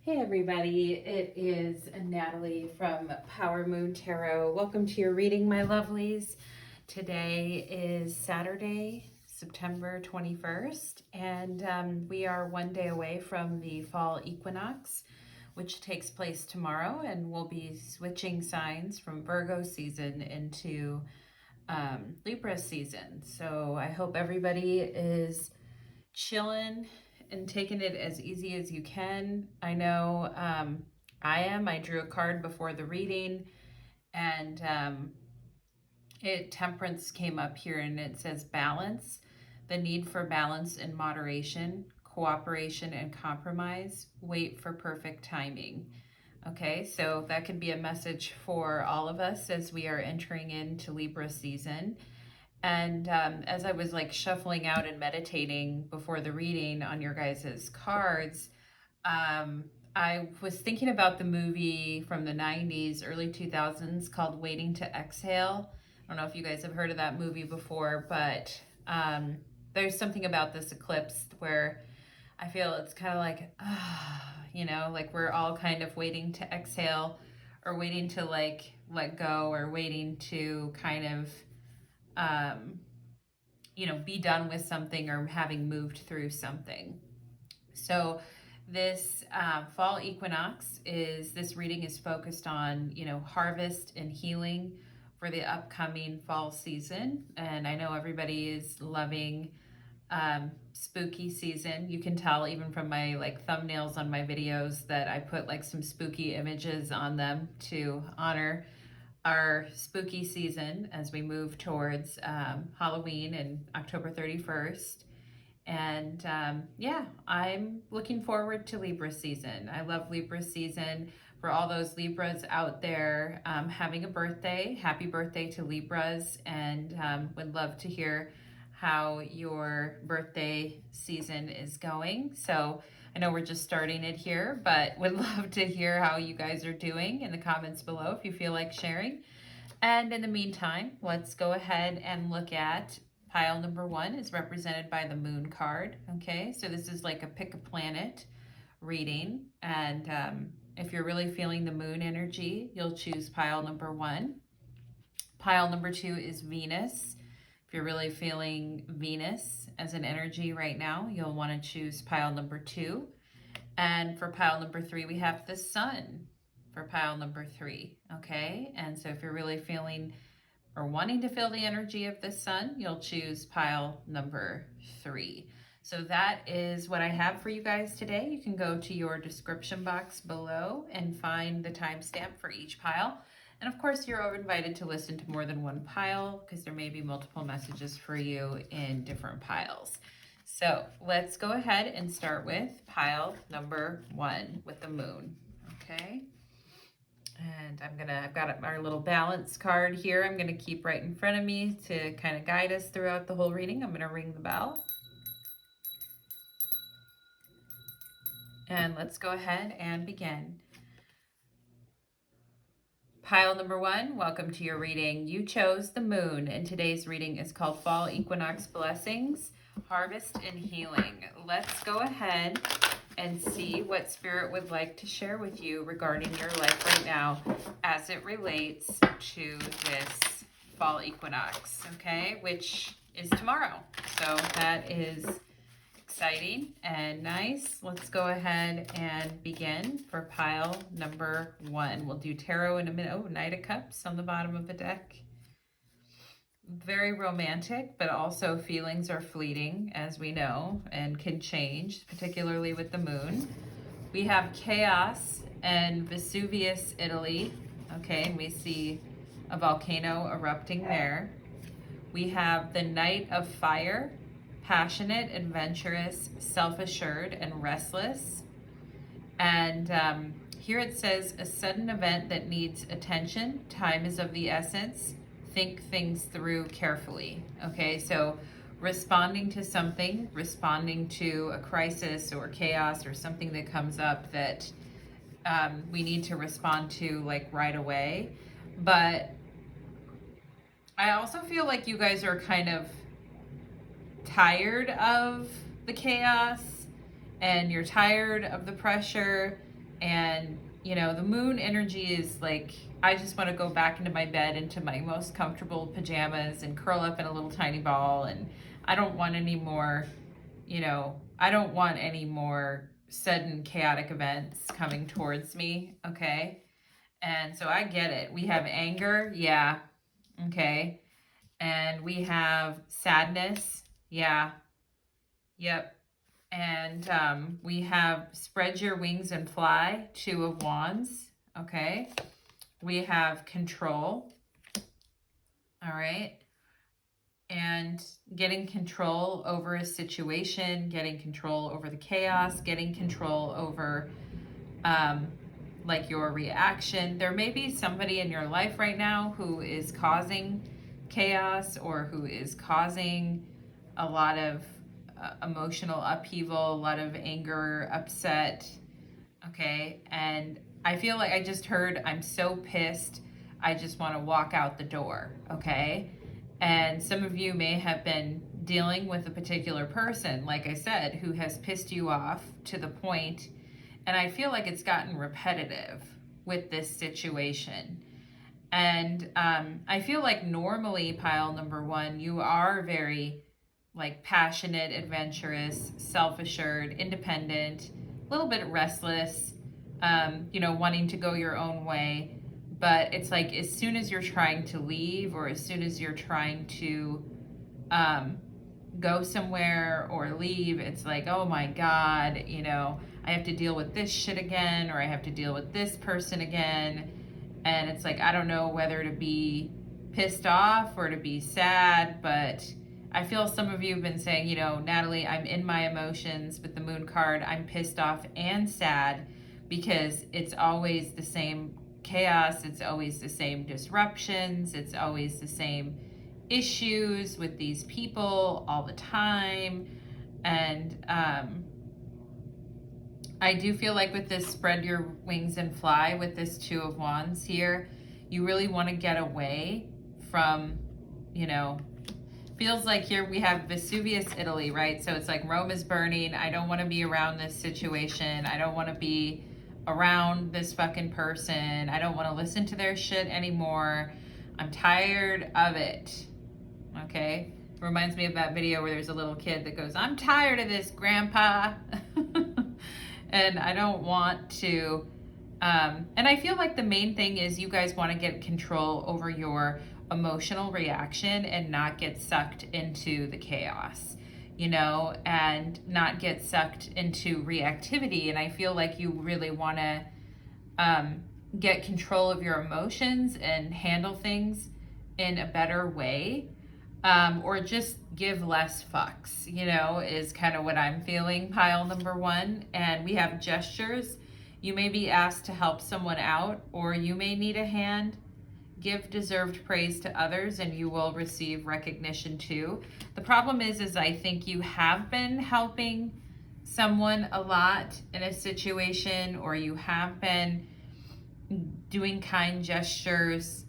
Hey everybody, it is Natalie from Power Moon Tarot. Welcome to your reading, my lovelies. Today is Saturday, September 21st, and we are one day away from the fall equinox, which takes place tomorrow, and we'll be switching signs from Virgo season into Libra season. So I hope everybody is chilling and taking it as easy as you can. I know I am. I drew a card before the reading, and temperance came up here, and it says balance, the need for balance and moderation, cooperation and compromise, wait for perfect timing. Okay, so that could be a message for all of us as we are entering into Libra season. And as I was like shuffling out and meditating before the reading on your guys' cards, I was thinking about the movie from the 90s, early 2000s called Waiting to Exhale. I don't know if you guys have heard of that movie before, but there's something about this eclipse where I feel it's kind of like, like we're all kind of waiting to exhale, or waiting to like let go, or waiting to kind of be done with something, or having moved through something. So this fall equinox this reading is focused on, harvest and healing for the upcoming fall season. And I know everybody is loving spooky season. You can tell even from my like thumbnails on my videos that I put like some spooky images on them to honor our spooky season as we move towards Halloween and October 31st. And I'm looking forward to Libra season. I love Libra season. For all those Libras out there having a birthday, happy birthday to Libras, and would love to hear how your birthday season is going. So I know we're just starting it here, but would love to hear how you guys are doing in the comments below if you feel like sharing. And in the meantime, let's go ahead and look at pile number 1 is represented by the moon card. Okay, so this is like a pick a planet reading. And if you're really feeling the moon energy, you'll choose pile number 1. Pile number 2 is Venus. If you're really feeling Venus as an energy right now, you'll want to choose pile number 2. And for pile number 3, we have the sun for pile number 3. Okay, and so if you're really feeling or wanting to feel the energy of the sun, you'll choose pile number 3. So that is what I have for you guys today. You can go to your description box below and find the timestamp for each pile. And of course, you're invited to listen to more than one pile because there may be multiple messages for you in different piles. So let's go ahead and start with pile number 1 with the moon. Okay. And I've got our little balance card here. I'm gonna keep right in front of me to kind of guide us throughout the whole reading. I'm gonna ring the bell. And let's go ahead and begin. Pile number 1, welcome to your reading. You chose the moon, and today's reading is called Fall Equinox Blessings, Harvest and Healing. Let's go ahead and see what Spirit would like to share with you regarding your life right now as it relates to this fall equinox, okay, which is tomorrow. So that is exciting and nice. Let's go ahead and begin for pile number 1. We'll do tarot in a minute. Oh, Knight of Cups on the bottom of the deck. Very romantic, but also feelings are fleeting, as we know, and can change, particularly with the moon. We have chaos and Vesuvius, Italy. Okay, and we see a volcano erupting there. We have the Knight of Fire, passionate, adventurous, self-assured, and restless. And here it says, a sudden event that needs attention. Time is of the essence. Think things through carefully. Okay, so responding to something, responding to a crisis or chaos or something that comes up that we need to respond to like right away. But I also feel like you guys are kind of tired of the chaos, and you're tired of the pressure, And, you know, the moon energy is like, I just want to go back into my bed, into my most comfortable pajamas and curl up in a little tiny ball. And I don't want any more, you know, I don't want any more sudden chaotic events coming towards me. Okay. And so I get it. We have anger. Yeah. Okay. And we have sadness. Yeah. Yep. And we have spread your wings and fly, 2 of Wands. Okay. We have control. All right. And getting control over a situation, getting control over the chaos, getting control over like your reaction. There may be somebody in your life right now who is causing chaos or who is causing a lot of emotional upheaval, a lot of anger, upset. Okay. And I feel like I just heard, I'm so pissed, I just want to walk out the door. Okay. And some of you may have been dealing with a particular person, like I said, who has pissed you off to the point, and I feel like it's gotten repetitive with this situation. And I feel like normally, pile number 1, you are very like passionate, adventurous, self-assured, independent, a little bit restless, you know, wanting to go your own way. But it's like as soon as you're trying to leave, or as soon as you're trying to go somewhere or leave, it's like, oh my God, you know, I have to deal with this shit again, or I have to deal with this person again. And it's like, I don't know whether to be pissed off or to be sad, but I feel some of you have been saying, you know, Natalie, I'm in my emotions with the moon card. I'm pissed off and sad because it's always the same chaos. It's always the same disruptions. It's always the same issues with these people all the time. And I do feel like with this spread your wings and fly, with this 2 of Wands here, you really want to get away from, you know, feels like here we have Vesuvius, Italy, right? So it's like Rome is burning. I don't want to be around this situation. I don't want to be around this fucking person. I don't want to listen to their shit anymore. I'm tired of it. Okay? Reminds me of that video where there's a little kid that goes, I'm tired of this, Grandpa. And I don't want to. And I feel like the main thing is you guys want to get control over your emotional reaction and not get sucked into the chaos, you know, and not get sucked into reactivity. And I feel like you really want to get control of your emotions and handle things in a better way, or just give less fucks, you know, is kind of what I'm feeling, pile number 1. And we have gestures. You may be asked to help someone out, or you may need a hand. Give deserved praise to others and you will receive recognition too. The problem is I think you have been helping someone a lot in a situation, or you have been doing kind gestures,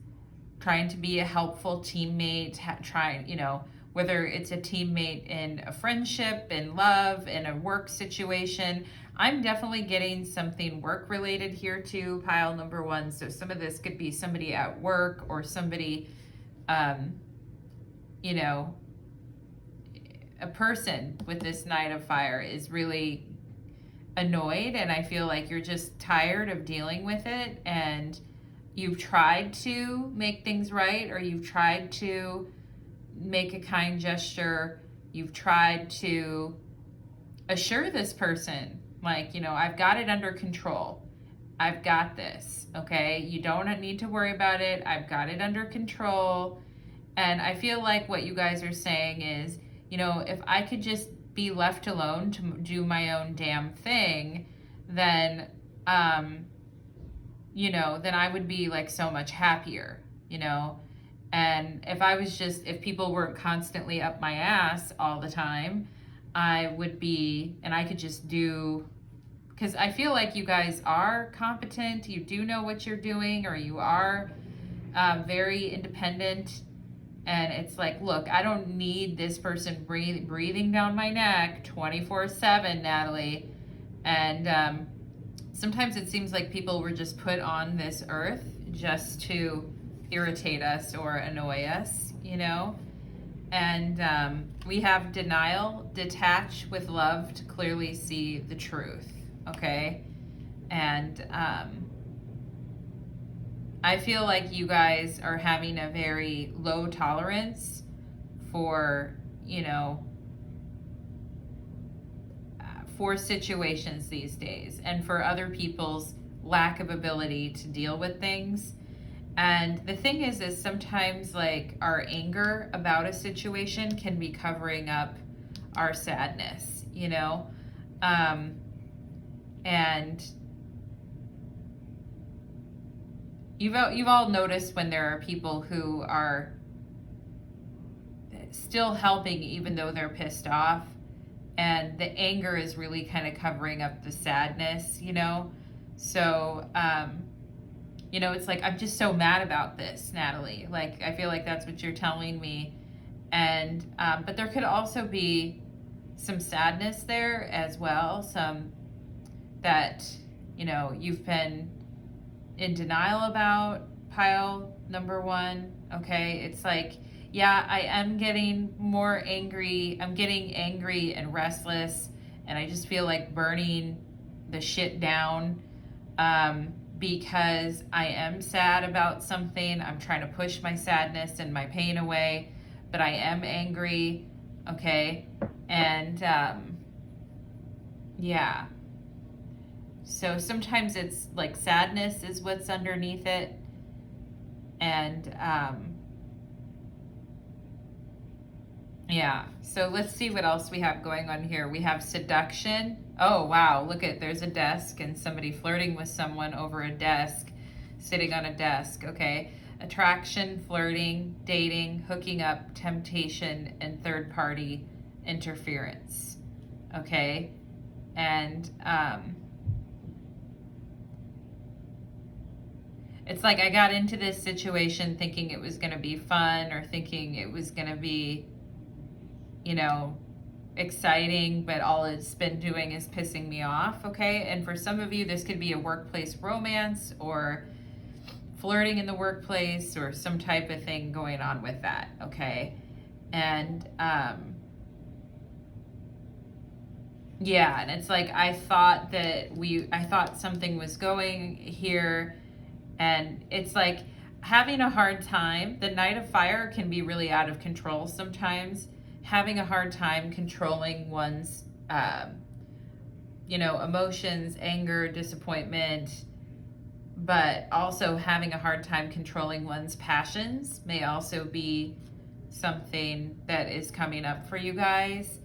trying to be a helpful teammate, trying, you know, whether it's a teammate in a friendship, in love, in a work situation. I'm definitely getting something work related here too, pile number 1. So some of this could be somebody at work, or somebody, you know, a person with this Knight of Fire is really annoyed, and I feel like you're just tired of dealing with it, and you've tried to make things right, or you've tried to make a kind gesture. You've tried to assure this person, like, you know, I've got it under control. I've got this, okay? You don't need to worry about it. I've got it under control. And I feel like what you guys are saying is, you know, if I could just be left alone to do my own damn thing, then, you know, then I would be like so much happier, you know? And if people weren't constantly up my ass all the time, I would be, and I could just do, because I feel like you guys are competent, you do know what you're doing, or you are very independent. And it's like, look, I don't need this person breathing down my neck 24/7, Natalie. And sometimes it seems like people were just put on this earth just to irritate us or annoy us, you know? And we have denial, detach with love to clearly see the truth, okay? And I feel like you guys are having a very low tolerance for, you know, for situations these days and for other people's lack of ability to deal with things. And the thing is sometimes like our anger about a situation can be covering up our sadness, you know? And you've all noticed when there are people who are still helping even though they're pissed off, and the anger is really kind of covering up the sadness, you know? So, you know, it's like, I'm just so mad about this, Natalie. Like, I feel like that's what you're telling me. And, but there could also be some sadness there as well. Some that, you know, you've been in denial about, pile number one. Okay. It's like, yeah, I am getting more angry. I'm getting angry and restless. And I just feel like burning the shit down. Because I am sad about something. I'm trying to push my sadness and my pain away, but I am angry, okay? And yeah. So sometimes it's like sadness is what's underneath it. And yeah, so let's see what else we have going on here. We have seduction. Oh, wow, look at, there's a desk and somebody flirting with someone over a desk, sitting on a desk, okay? Attraction, flirting, dating, hooking up, temptation, and third-party interference, okay? And it's like I got into this situation thinking it was gonna be fun or thinking it was gonna be, you know, exciting, but all it's been doing is pissing me off, okay? And for some of you, this could be a workplace romance or flirting in the workplace or some type of thing going on with that, okay? And yeah, and it's like I thought something was going here, and it's like having a hard time. The Knight of Fire can be really out of control sometimes, having a hard time controlling one's, you know, emotions, anger, disappointment, but also having a hard time controlling one's passions may also be something that is coming up for you guys.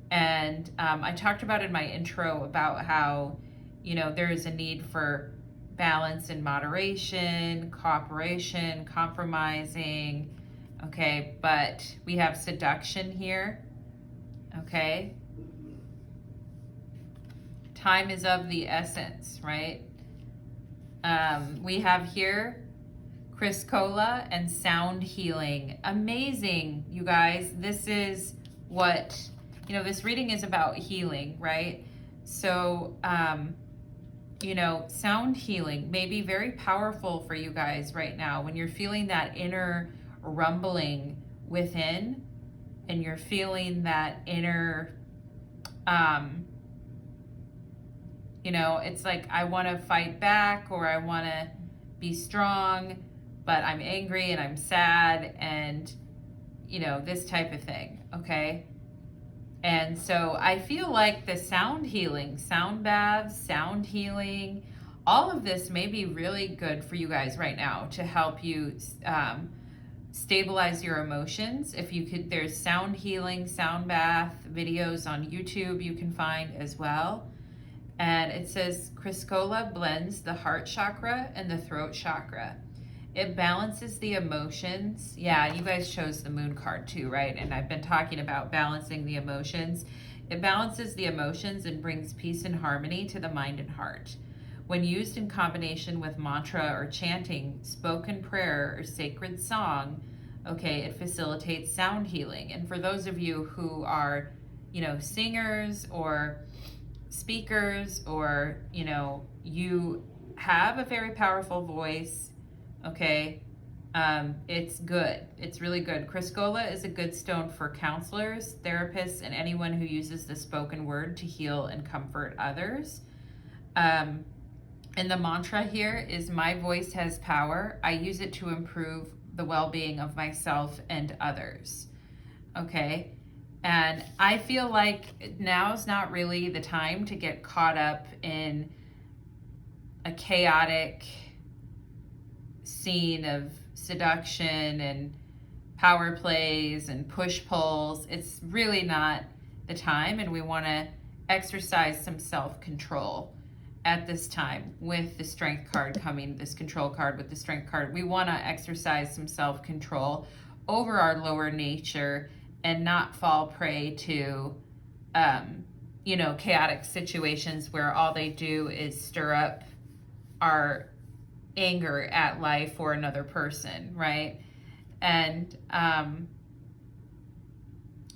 And I talked about in my intro about how, you know, there is a need for balance and moderation, cooperation, compromising, okay, but we have seduction here, okay? Time is of the essence, right? We have here Chris Cola and sound healing. Amazing, you guys. This is what, you know, this reading is about healing, right? So, you know, sound healing may be very powerful for you guys right now when you're feeling that inner rumbling within and you're feeling that inner, you know, it's like I want to fight back or I want to be strong, but I'm angry and I'm sad and, you know, this type of thing, okay? And so I feel like the sound healing, sound baths, sound healing, all of this may be really good for you guys right now to help you stabilize your emotions. If you could, there's sound healing, sound bath videos on YouTube you can find as well. And it says Criscola blends the heart chakra and the throat chakra. It balances the emotions. Yeah, you guys chose the moon card too, right? And I've been talking about balancing the emotions. It balances the emotions and brings peace and harmony to the mind and heart. When used in combination with mantra or chanting, spoken prayer, or sacred song, okay, it facilitates sound healing. And for those of you who are, you know, singers or speakers, or, you know, you have a very powerful voice, okay, it's good. It's really good. Criscola is a good stone for counselors, therapists, and anyone who uses the spoken word to heal and comfort others. And the mantra here is, my voice has power. I use it to improve the well-being of myself and others. Okay. And I feel like now's not really the time to get caught up in a chaotic scene of seduction and power plays and push pulls. It's really not the time, and we want to exercise some self-control at this time with the strength card coming, this control card with the strength card. We want to exercise some self-control over our lower nature and not fall prey to you know, chaotic situations where all they do is stir up our anger at life or another person, right? And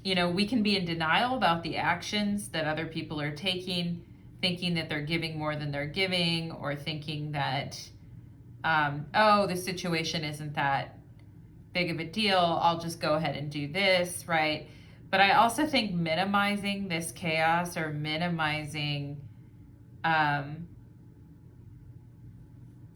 you know, we can be in denial about the actions that other people are taking, thinking that they're giving more than they're giving, or thinking that oh, the situation isn't that big of a deal, I'll just go ahead and do this, right? But I also think minimizing this chaos, or minimizing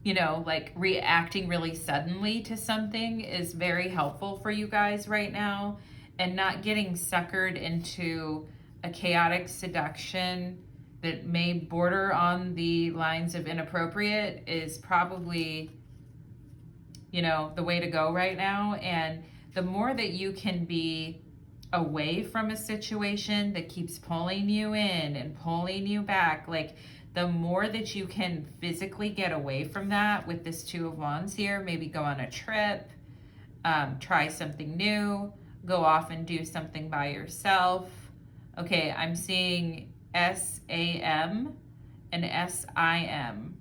you know, like reacting really suddenly to something is very helpful for you guys right now. And not getting suckered into a chaotic seduction that may border on the lines of inappropriate is probably, you know, the way to go right now. And the more that you can be away from a situation that keeps pulling you in and pulling you back, like, the more that you can physically get away from that with this Two of Wands here, maybe go on a trip, try something new, go off and do something by yourself. Okay, I'm seeing SAM and SIM.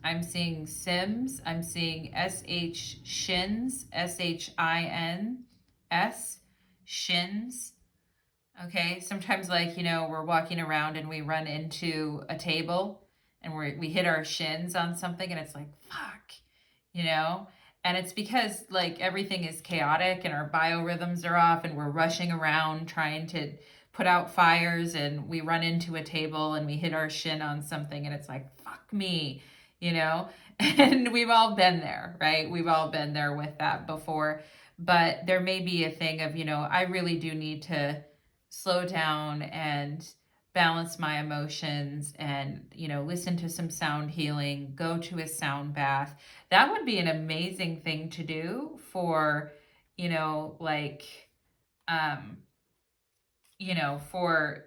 I'm seeing Sims. I'm seeing SH Shins, SHINS, Shins. Okay, sometimes, like, you know, we're walking around and we run into a table and we hit our shins on something and it's like, fuck, you know? And it's because, like, everything is chaotic and our biorhythms are off and we're rushing around trying to put out fires, and we run into a table and we hit our shin on something and it's like, fuck me, you know? And we've all been there, right? We've all been there with that before. But there may be a thing of, you know, I really do need to slow down and balance my emotions, and, you know, listen to some sound healing, go to a sound bath. That would be an amazing thing to do for, you know, like, you know, for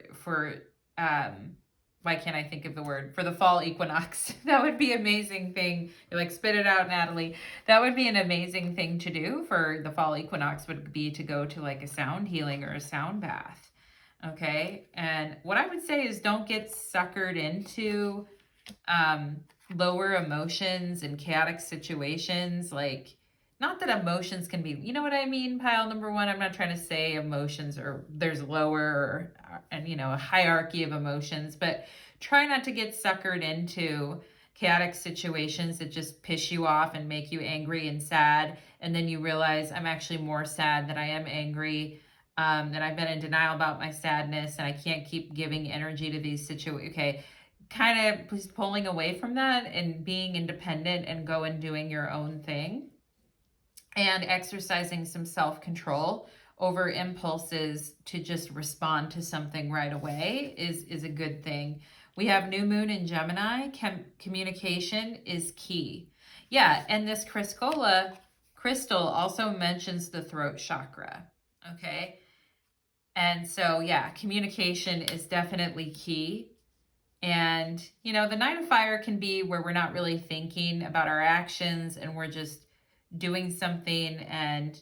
why can't I think of the word, for the fall equinox. That would be an amazing thing. You're like, spit it out, Natalie. That would be an amazing thing to do for the fall equinox, would be to go to like a sound healing or a sound bath. Okay. And what I would say is, don't get suckered into lower emotions and chaotic situations. Like, not that emotions can be, you know what I mean, pile number one? I'm not trying to say emotions, or there's lower, or, and, you know, a hierarchy of emotions, but try not to get suckered into chaotic situations that just piss you off and make you angry and sad. And then you realize, I'm actually more sad than I am angry. That I've been in denial about my sadness, and I can't keep giving energy to these situations. Okay, kind of just pulling away from that and being independent and go and doing your own thing, and exercising some self-control over impulses to just respond to something right away is a good thing. We have new moon in Gemini. Communication is key. Yeah, and this Criscola crystal also mentions the throat chakra. Okay. And so, yeah, communication is definitely key. And, you know, the Nine of Fire can be where we're not really thinking about our actions and we're just doing something. And,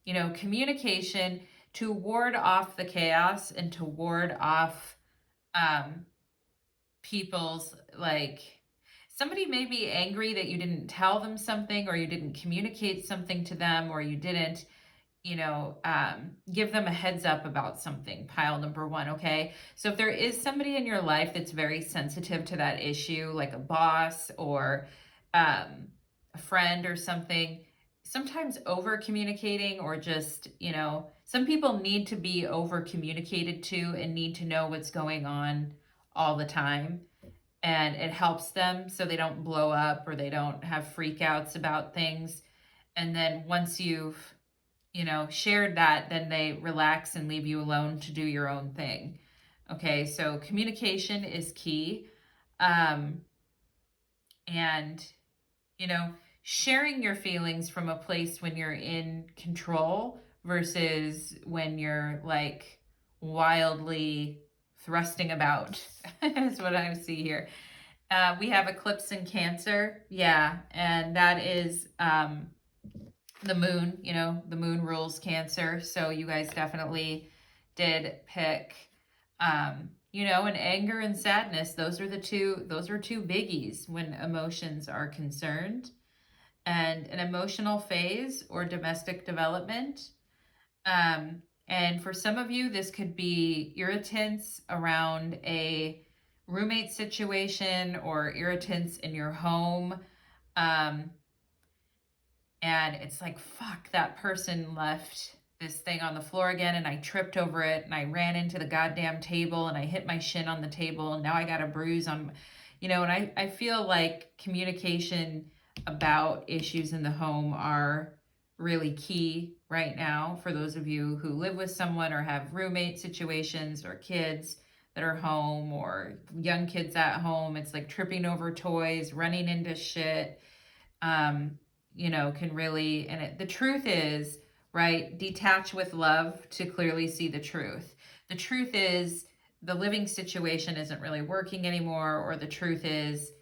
you know, communication to ward off the chaos and to ward off people's, like, somebody may be angry that you didn't tell them something, or you didn't communicate something to them, or you didn't, give them a heads up about something, pile number one, okay? So if there is somebody in your life that's very sensitive to that issue, like a boss or a friend or something, sometimes over communicating or just, some people need to be over communicated to and need to know what's going on all the time. And it helps them so they don't blow up or they don't have freakouts about things. And then once you've shared that, then they relax and leave you alone to do your own thing. Okay, so communication is key. And, sharing your feelings from a place when you're in control versus when you're like wildly thrusting about is what I see here. We have eclipse in Cancer. Yeah, and that is the moon, the moon rules Cancer. So you guys definitely did pick, and anger and sadness. Those are two biggies when emotions are concerned. And an emotional phase or domestic development. And for some of you, this could be irritants around a roommate situation or irritants in your home. And it's like, fuck, that person left this thing on the floor again and I tripped over it and I ran into the goddamn table and I hit my shin on the table and now I got a bruise on, and I feel like communication about issues in the home are really key right now for those of you who live with someone or have roommate situations or kids that are home or young kids at home. It's like tripping over toys, running into shit. Can really, and the truth is, right, detach with love to clearly see the truth. The truth is the living situation isn't really working anymore, or the truth is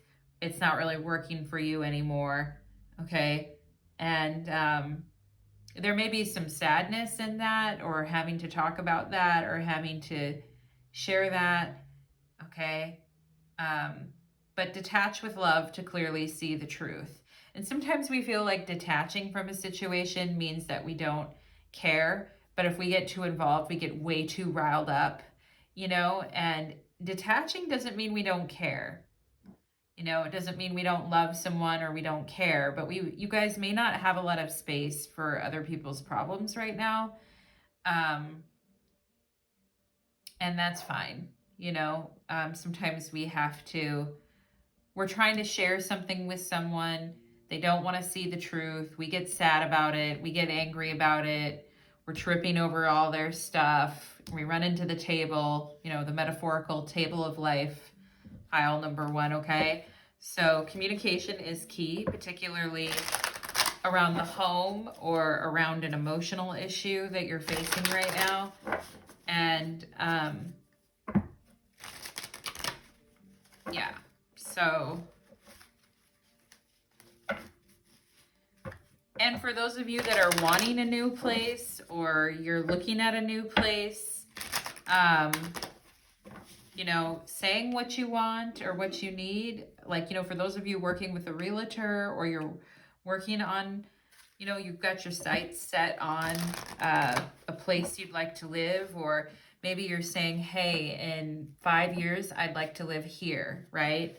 it's not really working for you anymore, okay? And there may be some sadness in that, or having to talk about that, or having to share that, okay? But detach with love to clearly see the truth. And sometimes we feel like detaching from a situation means that we don't care. But if we get too involved, we get way too riled up, and detaching doesn't mean we don't care. It doesn't mean we don't love someone or we don't care, but you guys may not have a lot of space for other people's problems right now. And that's fine. Sometimes we're trying to share something with someone. They don't want to see the truth. We get sad about it. We get angry about it. We're tripping over all their stuff. We run into the table, the metaphorical table of life, pile number one, okay? So communication is key, particularly around the home or around an emotional issue that you're facing right now. And yeah, so... And for those of you that are wanting a new place or you're looking at a new place, saying what you want or what you need, like, for those of you working with a realtor or you're working on, you've got your sights set on a place you'd like to live, or maybe you're saying, hey, in 5 years, I'd like to live here, right?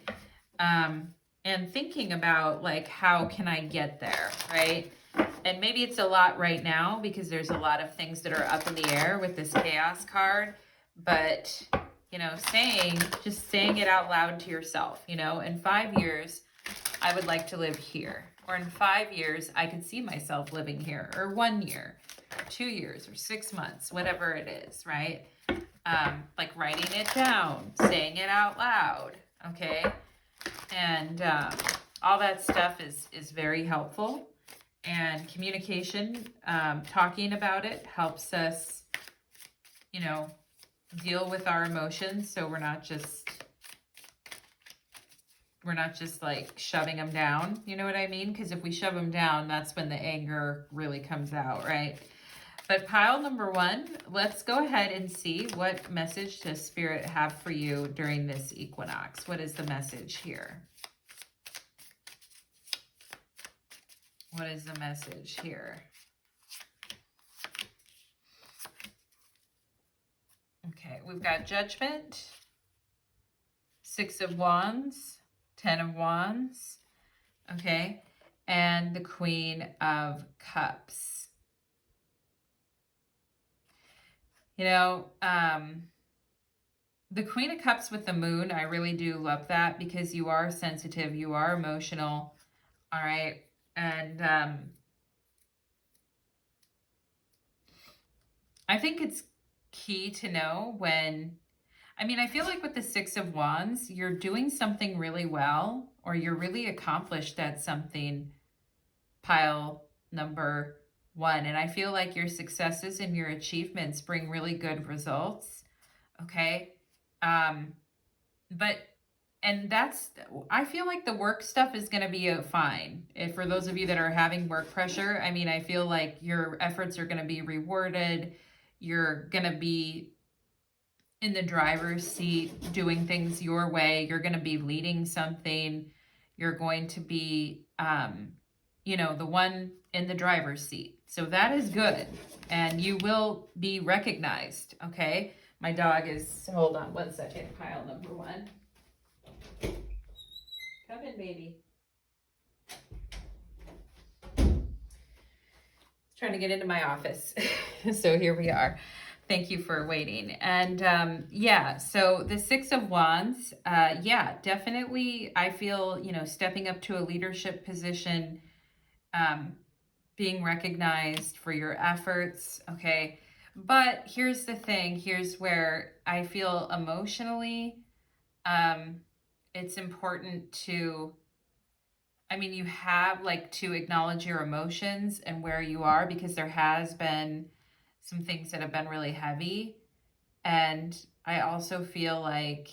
And thinking about like, how can I get there, right? And maybe it's a lot right now because there's a lot of things that are up in the air with this chaos card, but saying it out loud to yourself, in 5 years, I would like to live here, or in 5 years, I could see myself living here, or 1 year, or 2 years, or 6 months, whatever it is, right? Like writing it down, saying it out loud, okay? And all that stuff is very helpful. And communication, talking about it helps us, deal with our emotions. So we're not just like shoving them down. You know what I mean? Because if we shove them down, that's when the anger really comes out, right? But pile number one, let's go ahead and see what message does Spirit have for you during this equinox. What is the message here? What is the message here? Okay, we've got Judgment, 6 of Wands, 10 of Wands, okay, and the Queen of Cups. You know, the Queen of Cups with the Moon, I really do love that because you are sensitive, you are emotional, all right, and I think it's key to know when, I mean, I feel like with the 6 of Wands, you're doing something really well, or you're really accomplished at something, pile number 1. And I feel like your successes and your achievements bring really good results. Okay. But, and that's, I feel like the work stuff is going to be fine. If for those of you that are having work pressure, I mean, I feel like your efforts are going to be rewarded. You're going to be in the driver's seat doing things your way. You're going to be leading something. You're going to be, you know, the one in the driver's seat. So that is good. And you will be recognized. Okay. My dog is, hold on one second, pile number 1. Come in, baby. Trying to get into my office. So here we are. Thank you for waiting. And yeah, so the 6 of Wands, yeah, definitely I feel, you know, stepping up to a leadership position, being recognized for your efforts, okay? But here's the thing, here's where I feel emotionally, it's important to, I mean, you have like to acknowledge your emotions and where you are, because there has been some things that have been really heavy. And I also feel like,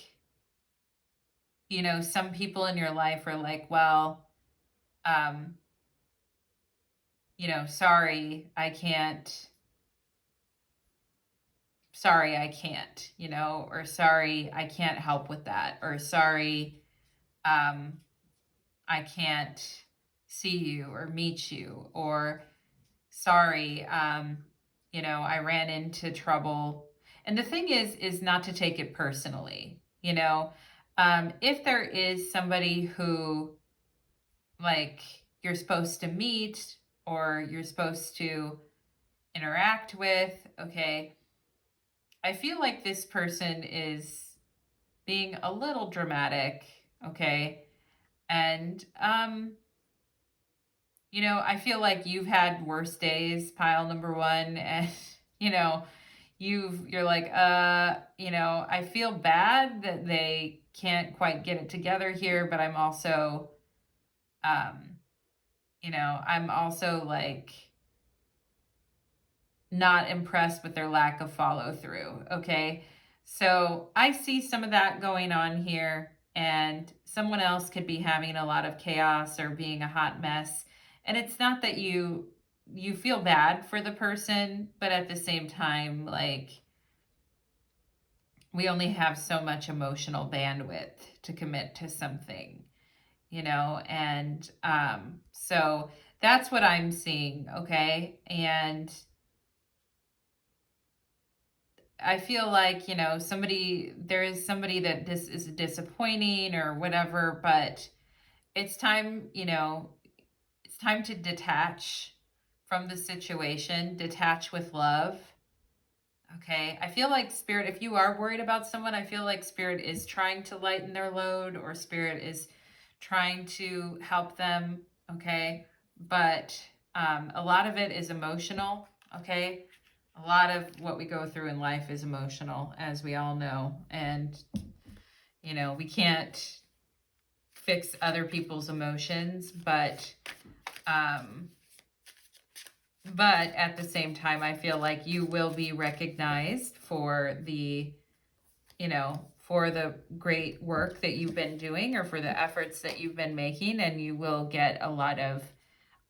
you know, some people in your life are like, well, you know, sorry, I can't, you know, or sorry, I can't help with that, or sorry, I can't see you or meet you, or sorry, you know, I ran into trouble. And the thing is not to take it personally, you know. If there is somebody who, like, you're supposed to meet or you're supposed to interact with, okay, I feel like this person is being a little dramatic, okay? And you know, I feel like you've had worse days, pile number 1, and you know, you're like, you know, I feel bad that they can't quite get it together here, but I'm also, you know, I'm also like not impressed with their lack of follow through. Okay. So I see some of that going on here, and someone else could be having a lot of chaos or being a hot mess. And it's not that you feel bad for the person, but at the same time, like, we only have so much emotional bandwidth to commit to something, you know, and so that's what I'm seeing, okay? And I feel like, you know, there is somebody that this is disappointing or whatever, but it's time, you know, it's time to detach from the situation, detach with love. Okay. I feel like Spirit, if you are worried about someone, I feel like Spirit is trying to lighten their load, or Spirit is trying to help them. Okay. But a lot of it is emotional. Okay. A lot of what we go through in life is emotional, as we all know. And, you know, we can't fix other people's emotions, but at the same time, I feel like you will be recognized for the, you know, for the great work that you've been doing, or for the efforts that you've been making, and you will get a lot of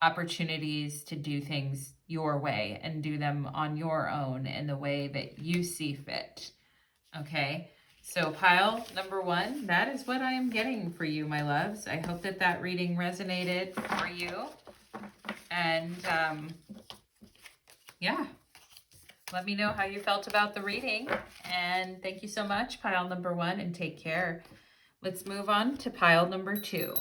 opportunities to do things your way and do them on your own in the way that you see fit. Okay. So pile number 1, that is what I am getting for you, my loves. I hope that that reading resonated for you. And yeah, Let me know how you felt about the reading. And thank you so much, pile number 1, and take care. Let's move on to pile number 2.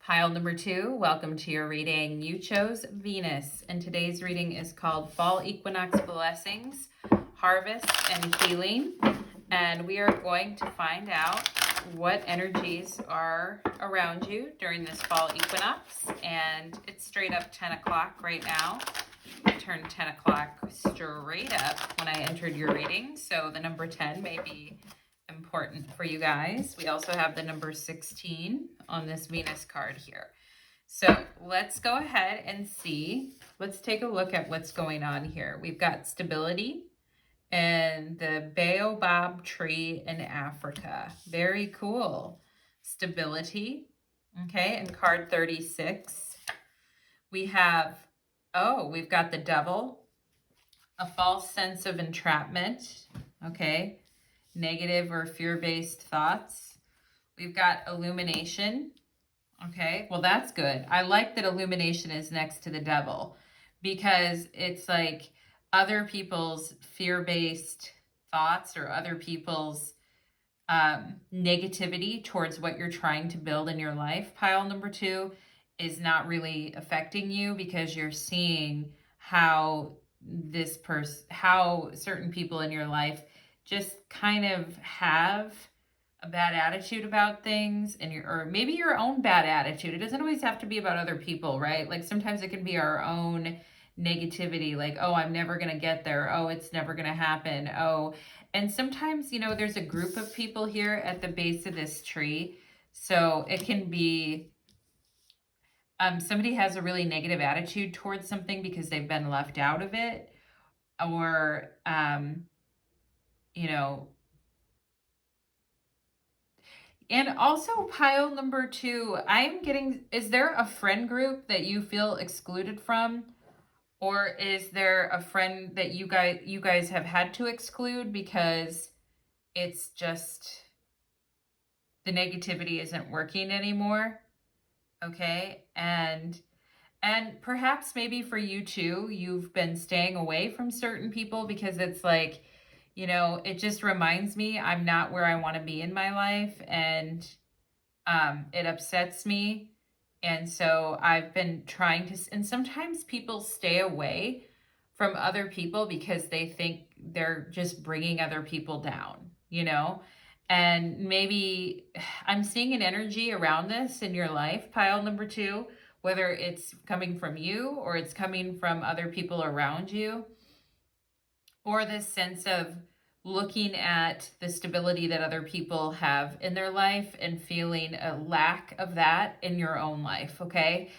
Pile number 2, welcome to your reading. You chose Venus, and today's reading is called Fall Equinox Blessings, Harvest, and Healing. And we are going to find out what energies are around you during this fall equinox. And it's straight up 10 o'clock right now. It turned 10 o'clock straight up when I entered your reading. So the number 10 may be important for you guys. We also have the number 16 on this Venus card here. So let's go ahead and see. Let's take a look at what's going on here. We've got stability and the baobab tree in Africa. Very cool. Stability. Okay, and card 36. We have, we've got the devil, a false sense of entrapment. Okay, negative or fear-based thoughts. We've got illumination. Okay, well, that's good. I like that illumination is next to the devil, because it's like other people's fear-based thoughts or other people's negativity towards what you're trying to build in your life. Pile number 2 is not really affecting you, because you're seeing how how certain people in your life just kind of have a bad attitude about things, and or maybe your own bad attitude. It doesn't always have to be about other people, right? Like sometimes it can be our own negativity, like, oh, I'm never going to get there. Oh, it's never going to happen. Oh, and sometimes, you know, there's a group of people here at the base of this tree. So it can be somebody has a really negative attitude towards something because they've been left out of it, or, you know, and also pile number 2, I'm getting, is there a friend group that you feel excluded from? Or is there a friend that you guys have had to exclude because it's just the negativity isn't working anymore? Okay, and perhaps maybe for you too, you've been staying away from certain people because it's like, you know, it just reminds me I'm not where I want to be in my life, and it upsets me. And so I've been trying to, and sometimes people stay away from other people because they think they're just bringing other people down, you know? And maybe I'm seeing an energy around this in your life, pile number 2, whether it's coming from you or it's coming from other people around you, or this sense of looking at the stability that other people have in their life and feeling a lack of that in your own life, okay?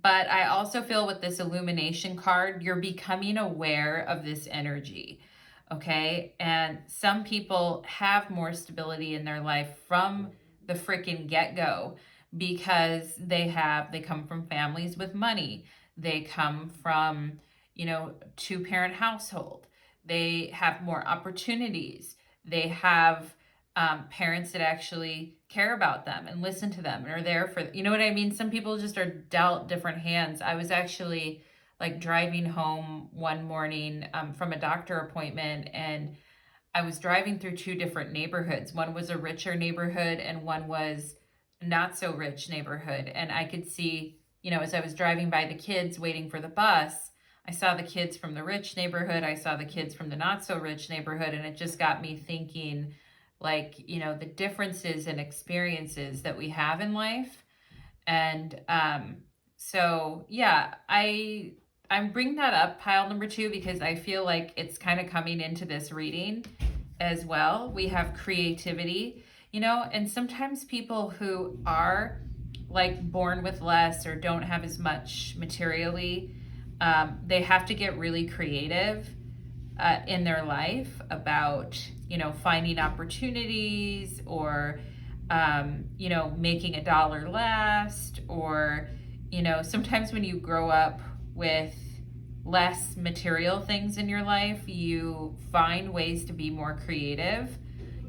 But I also feel with this illumination card, you're becoming aware of this energy, okay? And some people have more stability in their life from the freaking get-go because they come from families with money. They come from, you know, 2-parent household. They have more opportunities. They have parents that actually care about them and listen to them and are there for, you know what I mean? Some people just are dealt different hands. I was actually like driving home one morning from a doctor appointment, and I was driving through 2 different neighborhoods. One was a richer neighborhood and one was not so rich neighborhood. And I could see, you know, as I was driving by the kids waiting for the bus, I saw the kids from the rich neighborhood, I saw the kids from the not so rich neighborhood, and it just got me thinking, like, you know, the differences and experiences that we have in life. And so yeah, I'm bringing that up, pile number 2, because I feel like it's kind of coming into this reading as well. We have creativity, you know, and sometimes people who are like born with less or don't have as much materially, they have to get really creative in their life about, you know, finding opportunities, or, you know, making a dollar last, or, you know, sometimes when you grow up with less material things in your life, you find ways to be more creative.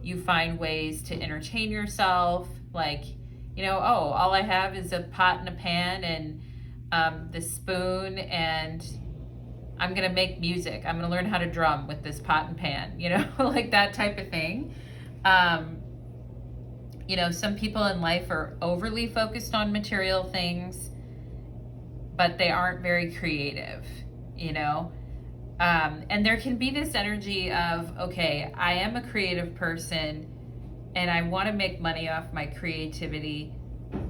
You find ways to entertain yourself. Like, you know, oh, all I have is a pot and a pan and the spoon, and I'm gonna make music. I'm gonna learn how to drum with this pot and pan, you know, like that type of thing. You know, some people in life are overly focused on material things, but they aren't very creative, you know. And there can be this energy of, okay, I am a creative person and I want to make money off my creativity,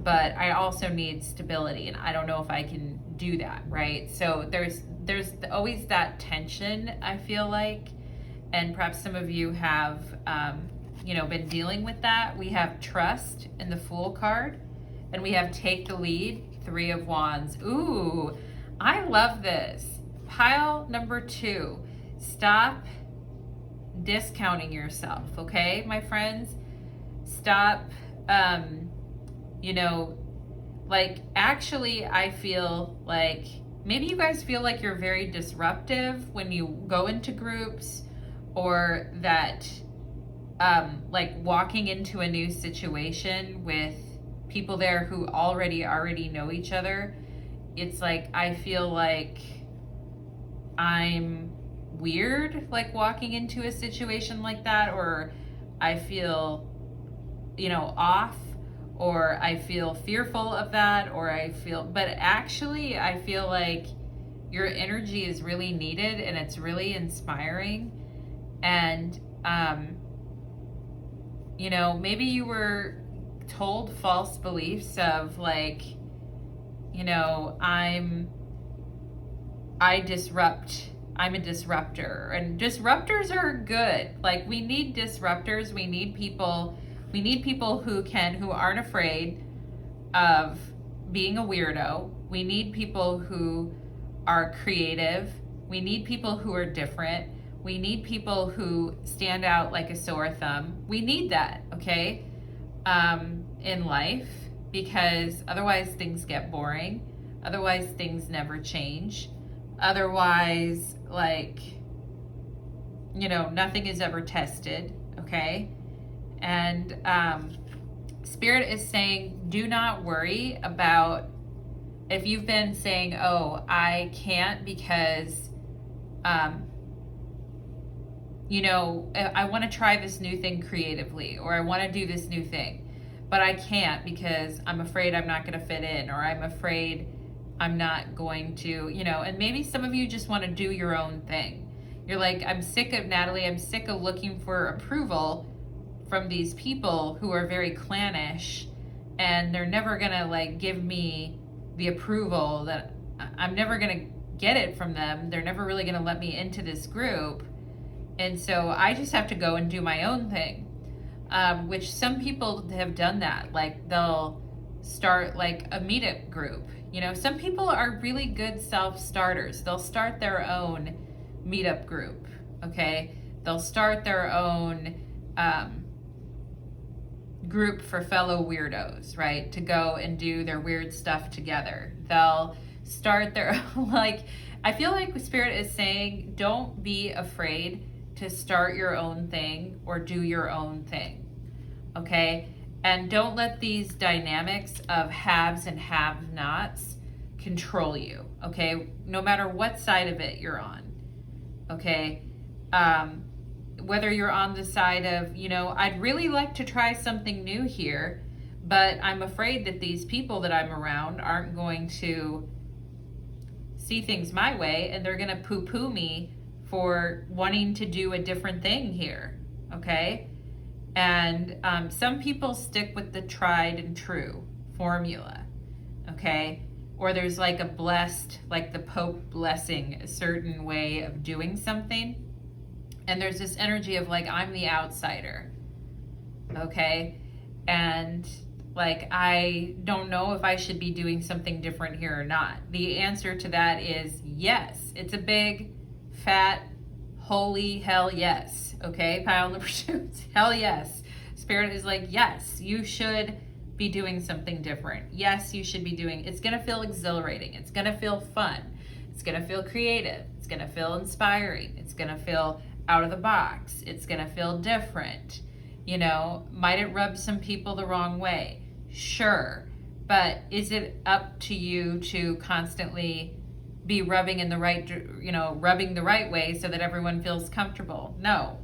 but I also need stability, and I don't know if I can do that, right? So there's always that tension, I feel like, and perhaps some of you have you know, been dealing with that. We have trust in the Fool card, and we have take the lead, 3 of Wands. Ooh, I love this. Pile number 2, stop discounting yourself, okay, my friends? Stop, you know, like, actually, I feel like maybe you guys feel like you're very disruptive when you go into groups, or that, like, walking into a new situation with people there who already know each other, it's like, I feel like I'm weird, like, walking into a situation like that, or I feel, you know, off, or I feel fearful of that, or I feel, but actually I feel like your energy is really needed and it's really inspiring. And, you know, maybe you were told false beliefs of, like, you know, I'm a disruptor, and disruptors are good. Like, we need disruptors. We need people who aren't afraid of being a weirdo. We need people who are creative. We need people who are different. We need people who stand out like a sore thumb. We need that, okay, in life, because otherwise things get boring. Otherwise things never change. Otherwise, like, you know, nothing is ever tested, okay? And Spirit is saying, do not worry about if you've been saying, oh, I can't because, you know, I want to try this new thing creatively, or I want to do this new thing, but I can't because I'm afraid I'm not going to fit in, or I'm afraid I'm not going to, you know. And maybe some of you just want to do your own thing. You're like, I'm sick of Natalie. I'm sick of looking for approval from these people who are very clannish, and they're never going to, like, give me the approval that I'm never going to get it from them. They're never really going to let me into this group. And so I just have to go and do my own thing, which some people have done that. Like, they'll start, like, a meetup group. You know, some people are really good self-starters. They'll start their own meetup group, okay? They'll start their own group for fellow weirdos, right? To go and do their weird stuff together. They'll start their like, I feel like Spirit is saying, don't be afraid to start your own thing or do your own thing, okay? And don't let these dynamics of haves and have-nots control you, okay? No matter what side of it you're on, okay? Whether you're on the side of, you know, I'd really like to try something new here, but I'm afraid that these people that I'm around aren't going to see things my way, and they're going to poo-poo me for wanting to do a different thing here, okay? And some people stick with the tried and true formula, okay? Or there's like a blessed, like the Pope blessing a certain way of doing something. And there's this energy of, like, I'm the outsider, okay? And, like, I don't know if I should be doing something different here or not. The answer to that is yes. It's a big, fat, holy hell yes, okay? Pile number 2, hell yes. Spirit is like, yes, you should be doing something different. Yes, you should be doing, it's gonna feel exhilarating. It's gonna feel fun. It's gonna feel creative. It's gonna feel inspiring. It's gonna feel out of the box. It's gonna feel different. You know, might it rub some people the wrong way? Sure. But is it up to you to constantly be rubbing in the right, rubbing the right way so that everyone feels comfortable? No.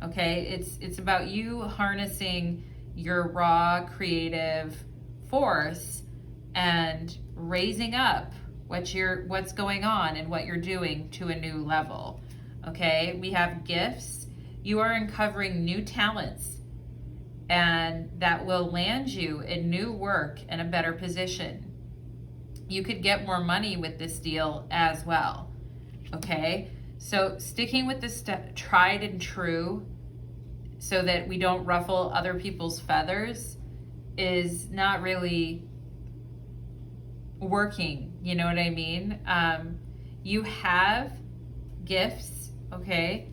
Okay? It's about you harnessing your raw creative force and raising up what's going on and what you're doing to a new level. Okay? We have gifts. You are uncovering new talents, and that will land you in new work and a better position. You could get more money with this deal as well. Okay? So sticking with the tried and true so that we don't ruffle other people's feathers is not really working. You know what I mean? You have gifts, okay?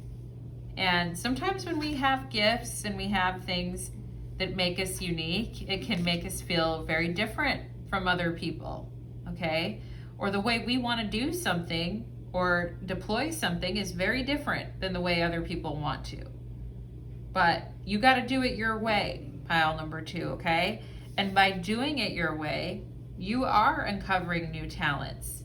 And sometimes when we have gifts and we have things that make us unique, it can make us feel very different from other people, okay? Or the way we want to do something or deploy something is very different than the way other people want to. But you got to do it your way, pile number 2, okay? And by doing it your way, you are uncovering new talents,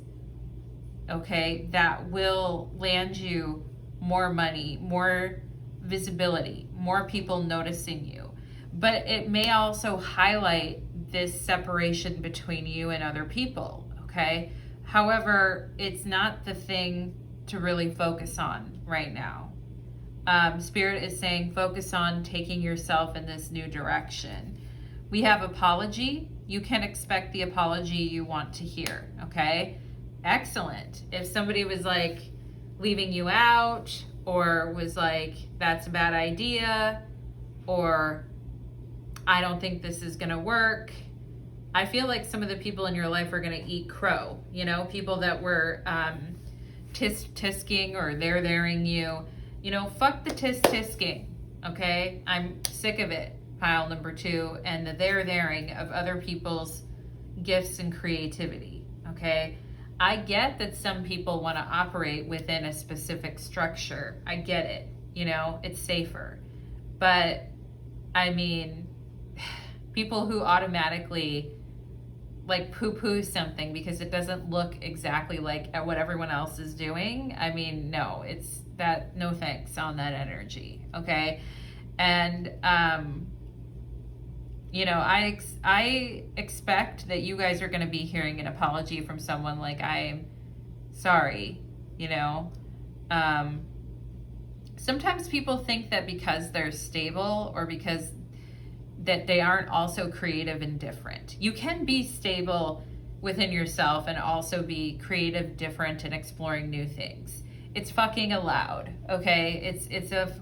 okay, that will land you more money, more visibility, more people noticing you. But it may also highlight this separation between you and other people, okay? However, it's not the thing to really focus on right now. Spirit is saying focus on taking yourself in this new direction. We have apology. You can expect the apology you want to hear, okay? Excellent. If somebody was like leaving you out, or was like, that's a bad idea, or I don't think this is going to work, I feel like some of the people in your life are going to eat crow. You know, people that were tisk-tisking or there-thering you. You know, fuck the tisk-tisking, okay? I'm sick of it, pile number 2, and the there-thering of other people's gifts and creativity, okay? I get that some people want to operate within a specific structure. I get it. You know, it's safer. But, I mean, people who automatically, like, poo-poo something because it doesn't look exactly like what everyone else is doing, I mean, no, it's that, no thanks on that energy, okay? And, you know, I expect that you guys are going to be hearing an apology from someone like, I'm sorry, you know. Sometimes people think that because they're stable or because that they aren't also creative and different. You can be stable within yourself and also be creative, different, and exploring new things. It's fucking allowed, okay? It's a...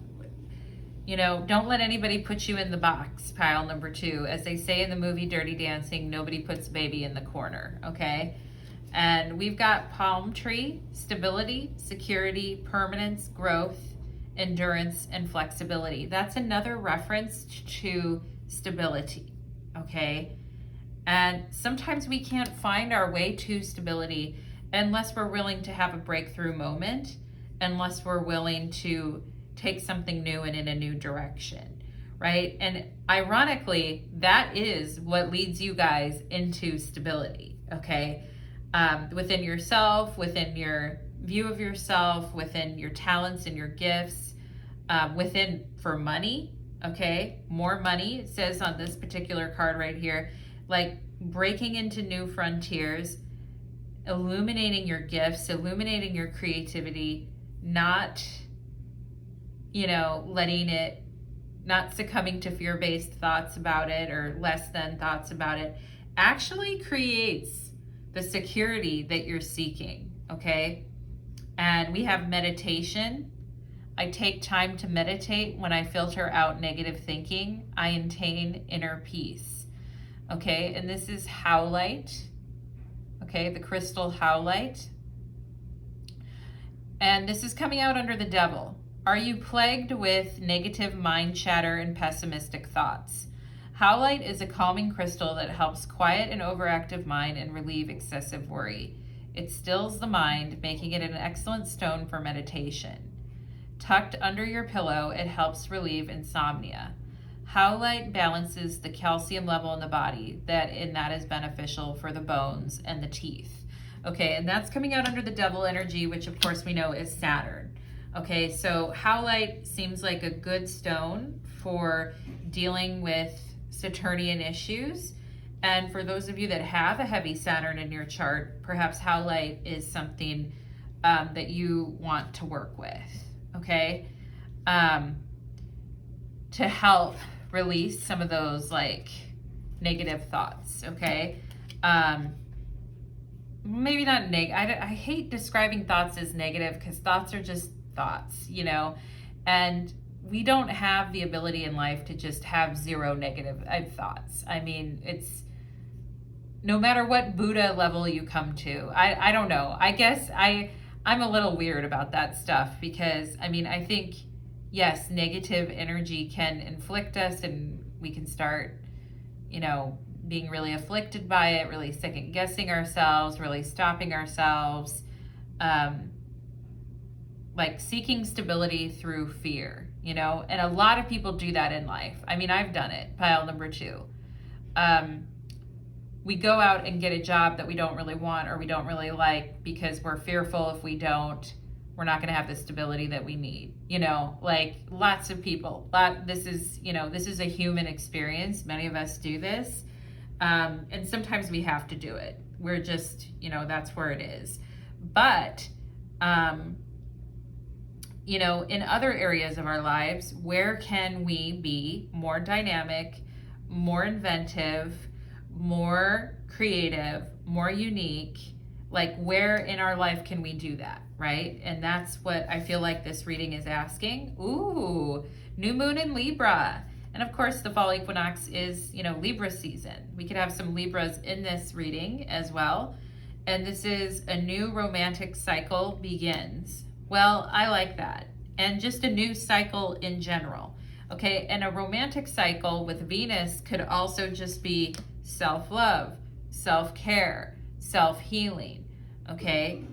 You know, don't let anybody put you in the box, pile number 2. As they say in the movie Dirty Dancing, nobody puts baby in the corner, okay? And we've got palm tree, stability, security, permanence, growth, endurance, and flexibility. That's another reference to stability, okay? And sometimes we can't find our way to stability unless we're willing to have a breakthrough moment, unless we're willing to take something new and in a new direction, right? And ironically, that is what leads you guys into stability, okay? Within yourself, within your view of yourself, within your talents and your gifts, for money, okay? More money, it says on this particular card right here, like breaking into new frontiers, illuminating your gifts, illuminating your creativity, not, you know, not succumbing to fear-based thoughts about it or less than thoughts about it, actually creates the security that you're seeking, okay? And we have meditation. I take time to meditate. When I filter out negative thinking, I attain inner peace, okay? And this is howlite, okay? The crystal howlite. And this is coming out under the devil. Are you plagued with negative mind chatter and pessimistic thoughts? Howlite is a calming crystal that helps quiet an overactive mind and relieve excessive worry. It stills the mind, making it an excellent stone for meditation. Tucked under your pillow, it helps relieve insomnia. How light balances the calcium level in the body, and that is beneficial for the bones and the teeth. Okay, and that's coming out under the devil energy, which of course we know is Saturn. Okay, so howlite seems like a good stone for dealing with Saturnian issues. And for those of you that have a heavy Saturn in your chart, perhaps howlite is something that you want to work with, okay? To help release some of those like negative thoughts, okay? Maybe not I hate describing thoughts as negative because thoughts are just thoughts, you know? And we don't have the ability in life to just have zero negative thoughts. I mean, it's no matter what Buddha level you come to. I don't know. I guess I'm a little weird about that stuff because, I mean, I think, yes, negative energy can inflict us and we can start, you know, being really afflicted by it, really second guessing ourselves, really stopping ourselves, like seeking stability through fear, you know, and a lot of people do that in life. I mean, I've done it, pile number 2. We go out and get a job that we don't really want or we don't really like because we're fearful if we don't, we're not going to have the stability that we need. You know, like lots of people, this is a human experience. Many of us do this. And sometimes we have to do it. We're just, you know, that's where it is. But, you know, in other areas of our lives, where can we be more dynamic, more inventive, more creative, more unique? Like, where in our life can we do that, right? And that's what I feel like this reading is asking. Ooh, new moon in Libra. And of course, the fall equinox is, you know, Libra season. We could have some Libras in this reading as well. And this is a new romantic cycle begins. Well, I like that. And just a new cycle in general. Okay, and a romantic cycle with Venus could also just be self-love, self-care, self-healing, okay?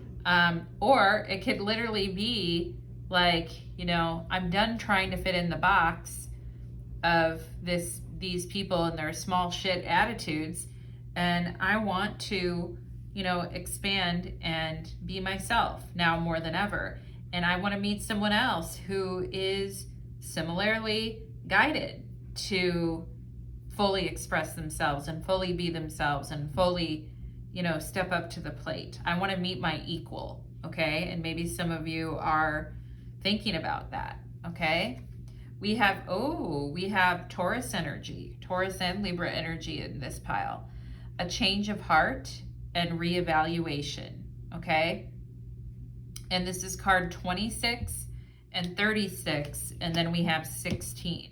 Or it could literally be like, you know, I'm done trying to fit in the box of these people and their small shit attitudes, and I want to, you know, expand and be myself now more than ever. And I want to meet someone else who is similarly guided to fully express themselves and fully be themselves and fully, you know, step up to the plate. I want to meet my equal, okay? And maybe some of you are thinking about that, okay? We have Taurus energy, Taurus and Libra energy in this pile. A change of heart and reevaluation, okay? And this is card 26 and 36, and then we have 16.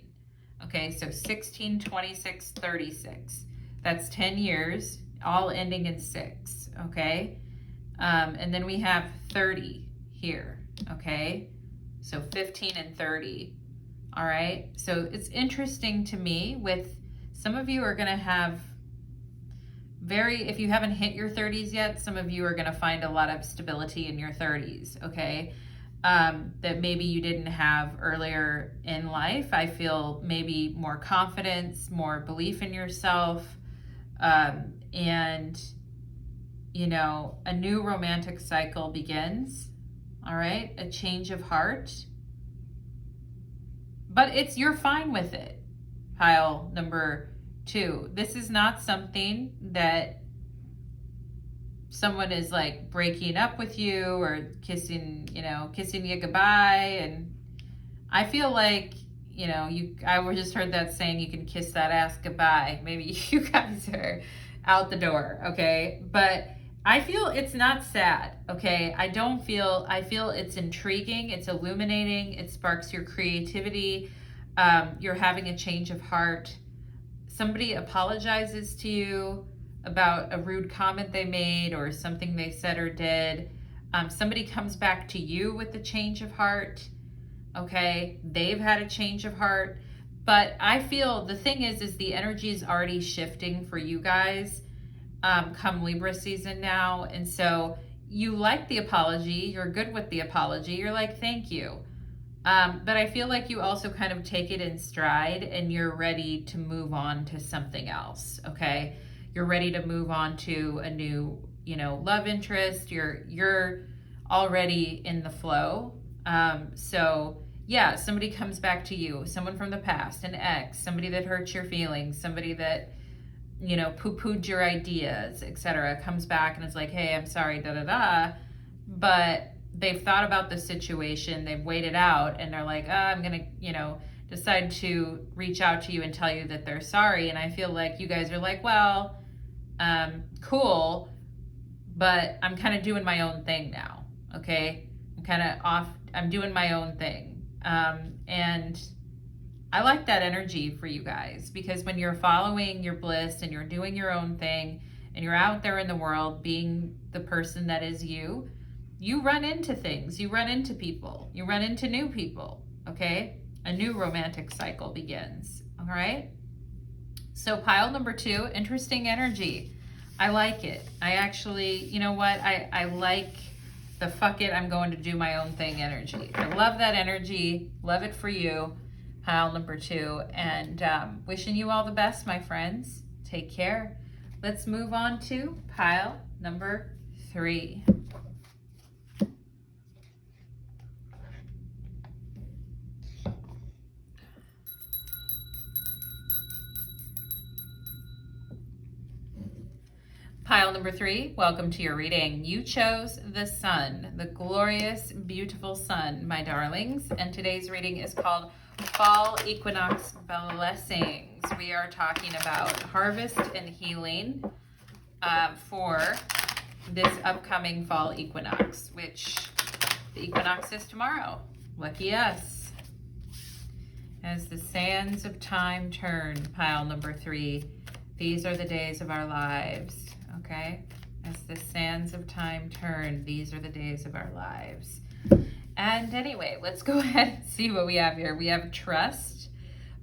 Okay, so 16, 26, 36. That's 10 years, all ending in 6, okay? And then we have 30 here, okay? So 15 and 30, all right? So it's interesting to me with some of you are gonna have if you haven't hit your 30s yet, some of you are gonna find a lot of stability in your 30s, okay? That maybe you didn't have earlier in life. I feel maybe more confidence, more belief in yourself, and, you know, a new romantic cycle begins, all right? A change of heart. But you're fine with it, pile number 2. This is not something that someone is like breaking up with you or kissing you goodbye. And I feel like, you know, I just heard that saying, you can kiss that ass goodbye. Maybe you guys are out the door, okay? But I feel it's not sad, okay? I feel it's intriguing, it's illuminating, it sparks your creativity. You're having a change of heart. Somebody apologizes to you about a rude comment they made or something they said or did. Somebody comes back to you with a change of heart, okay? They've had a change of heart. But I feel the thing is the energy is already shifting for you guys come Libra season now. And so you like the apology, you're good with the apology. You're like, thank you. But I feel like you also kind of take it in stride and you're ready to move on to something else, okay? You're ready to move on to a new, love interest. You're already in the flow. So yeah, somebody comes back to you, someone from the past, an ex, somebody that hurts your feelings, somebody that, poo-pooed your ideas, etc., comes back and is like, hey, I'm sorry, da-da-da. But they've thought about the situation, they've weighed it out, and they're like, I'm going to, decide to reach out to you and tell you that they're sorry. And I feel like you guys are like, well, cool, but I'm kind of doing my own thing now, okay? I'm kind of off, I'm doing my own thing. And I like that energy for you guys, because when you're following your bliss and you're doing your own thing and you're out there in the world being the person that is you, you run into things, you run into people, you run into new people, okay? A new romantic cycle begins, all right? So pile number 2, interesting energy. I like it. I actually, you know what? I like the fuck it, I'm going to do my own thing energy. I love that energy. Love it for you. Pile number 2. And wishing you all the best, my friends. Take care. Let's move on to pile number 3. Pile number 3, welcome to your reading. You chose the sun, the glorious, beautiful sun, my darlings. And today's reading is called Fall Equinox Blessings. We are talking about harvest and healing for this upcoming fall equinox, which the equinox is tomorrow. Lucky us. As the sands of time turn, pile number 3, these are the days of our lives. Okay, as the sands of time turn, these are the days of our lives. And anyway, let's go ahead and see what we have here. We have trust,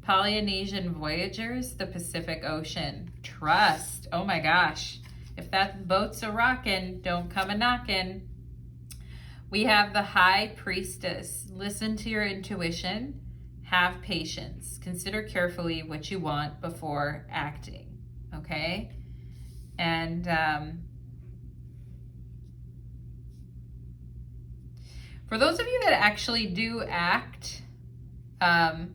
Polynesian voyagers, the Pacific Ocean. Trust. Oh my gosh. If that boat's a rockin', don't come a knockin'. We have the High Priestess. Listen to your intuition. Have patience. Consider carefully what you want before acting. Okay? And for those of you that actually do act, and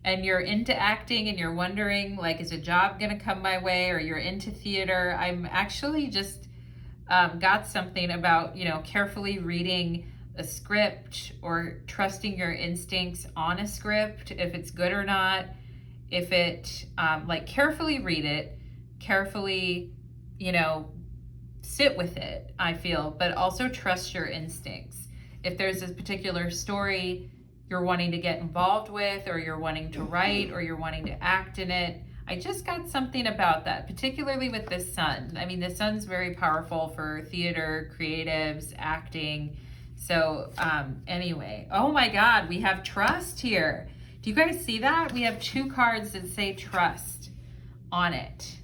you're into acting and you're wondering, like, is a job gonna come my way, or you're into theater, I'm actually just got something about, carefully reading a script or trusting your instincts on a script, if it's good or not, if it, carefully read it, carefully, sit with it, I feel, but also trust your instincts. If there's a particular story you're wanting to get involved with, or you're wanting to write, or you're wanting to act in it, I just got something about that, particularly with the sun. I mean, the sun's very powerful for theater, creatives, acting. So anyway, oh my God, we have trust here. Do you guys see that? We have 2 cards that say trust on it.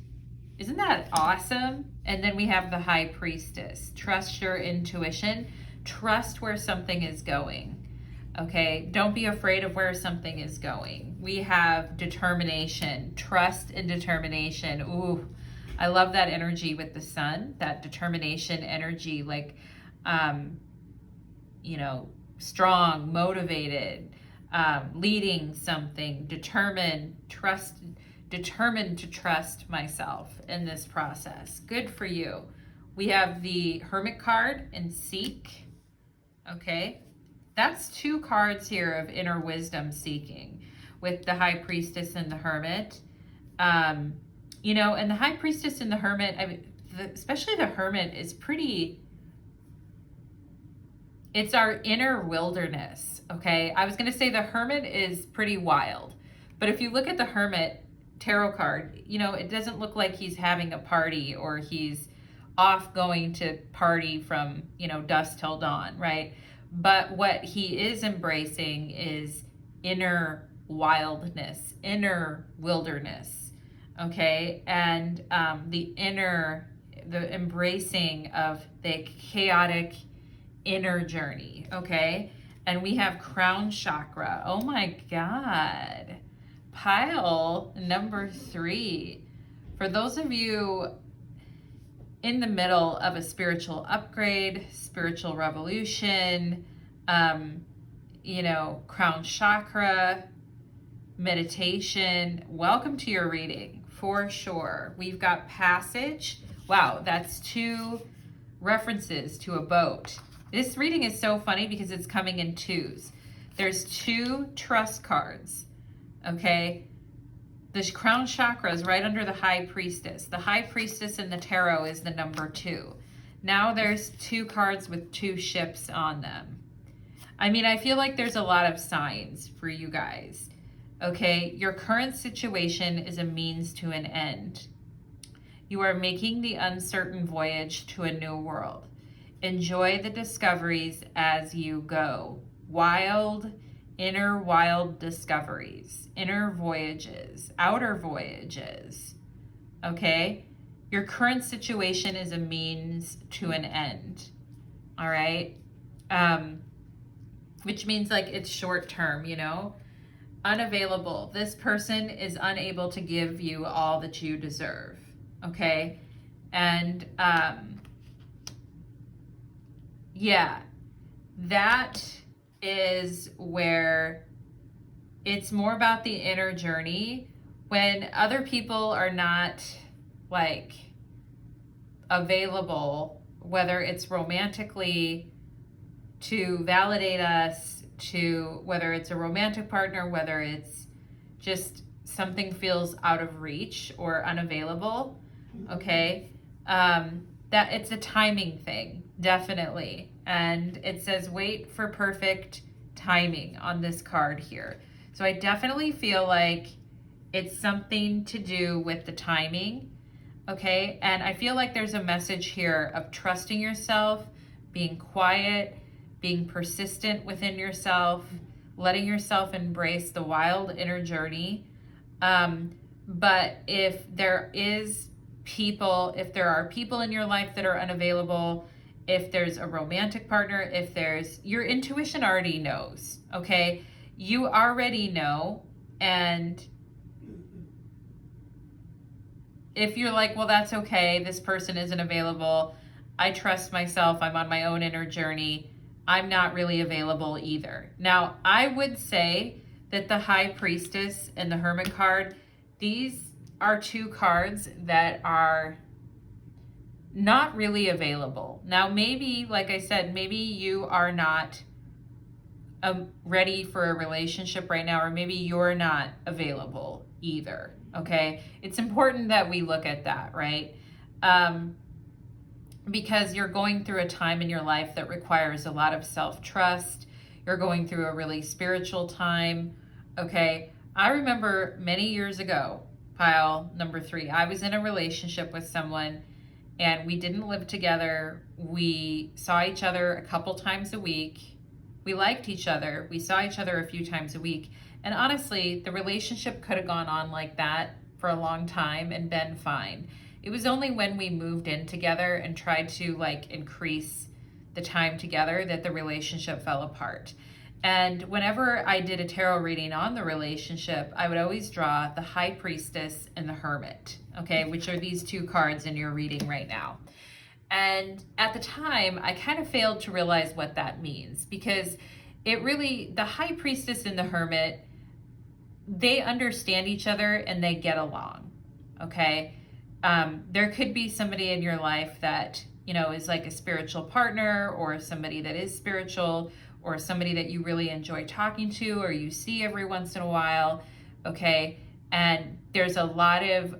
Isn't that awesome? And then we have the High Priestess. Trust your intuition. Trust where something is going. Okay? Don't be afraid of where something is going. We have determination. Trust and determination. Ooh, I love that energy with the sun. That determination energy, like, strong, motivated, leading something, determined to trust myself in this process. Good for you. We have the Hermit card and Seek. Okay, that's 2 cards here of inner wisdom seeking, with the High Priestess and the Hermit. And the High Priestess and the Hermit, especially the Hermit, is pretty, it's our inner wilderness. Okay, I was going to say the Hermit is pretty wild, but if you look at the Hermit tarot card, it doesn't look like he's having a party, or he's off going to party from, dusk till dawn, right? But what he is embracing is inner wildness, inner wilderness, okay? And the embracing of the chaotic inner journey, okay? And we have crown chakra. Oh my God. Pile number 3. For those of you in the middle of a spiritual upgrade, spiritual revolution, crown chakra, meditation, welcome to your reading for sure. We've got passage. Wow, that's 2 references to a boat. This reading is so funny because it's coming in 2s. There's 2 trust cards, okay? The crown chakra is right under the high priestess. The high priestess in the tarot is the number 2. Now there's 2 cards with 2 ships on them. I mean, I feel like there's a lot of signs for you guys. Okay, your current situation is a means to an end. You are making the uncertain voyage to a new world. Enjoy the discoveries as you go. Inner wild discoveries, inner voyages, outer voyages. Okay? Your current situation is a means to an end. All right? Which means like it's short term, Unavailable. This person is unable to give you all that you deserve. Okay? And that is where it's more about the inner journey when other people are not like available, whether it's romantically to validate us, to whether it's a romantic partner, whether it's just something feels out of reach or unavailable. Okay, that it's a timing thing, definitely. And it says wait for perfect timing on this card here. So I definitely feel like it's something to do with the timing. Okay, and I feel like there's a message here of trusting yourself, being quiet, being persistent within yourself, letting yourself embrace the wild inner journey. But if there are people in your life that are unavailable, if there's a romantic partner, your intuition already knows, okay? You already know. And if you're like, well, that's okay, this person isn't available, I trust myself, I'm on my own inner journey, I'm not really available either. Now, I would say that the High Priestess and the Hermit card, these are 2 cards that are not really available. Now, maybe, like I said, maybe you are not ready for a relationship right now, or maybe you're not available either, okay? It's important that we look at that, right? Because you're going through a time in your life that requires a lot of self-trust. You're going through a really spiritual time, okay? I remember many years ago, pile number 3, I was in a relationship with someone and we didn't live together. We saw each other a couple times a week. We liked each other. We saw each other a few times a week. And honestly, the relationship could have gone on like that for a long time and been fine. It was only when we moved in together and tried to like increase the time together that the relationship fell apart. And whenever I did a tarot reading on the relationship, I would always draw the High Priestess and the Hermit, okay, which are these 2 cards in your reading right now. And at the time, I kind of failed to realize what that means, because the High Priestess and the Hermit, they understand each other and they get along, okay? There could be somebody in your life that, is like a spiritual partner, or somebody that is spiritual, or somebody that you really enjoy talking to, or you see every once in a while, okay? And there's a lot of,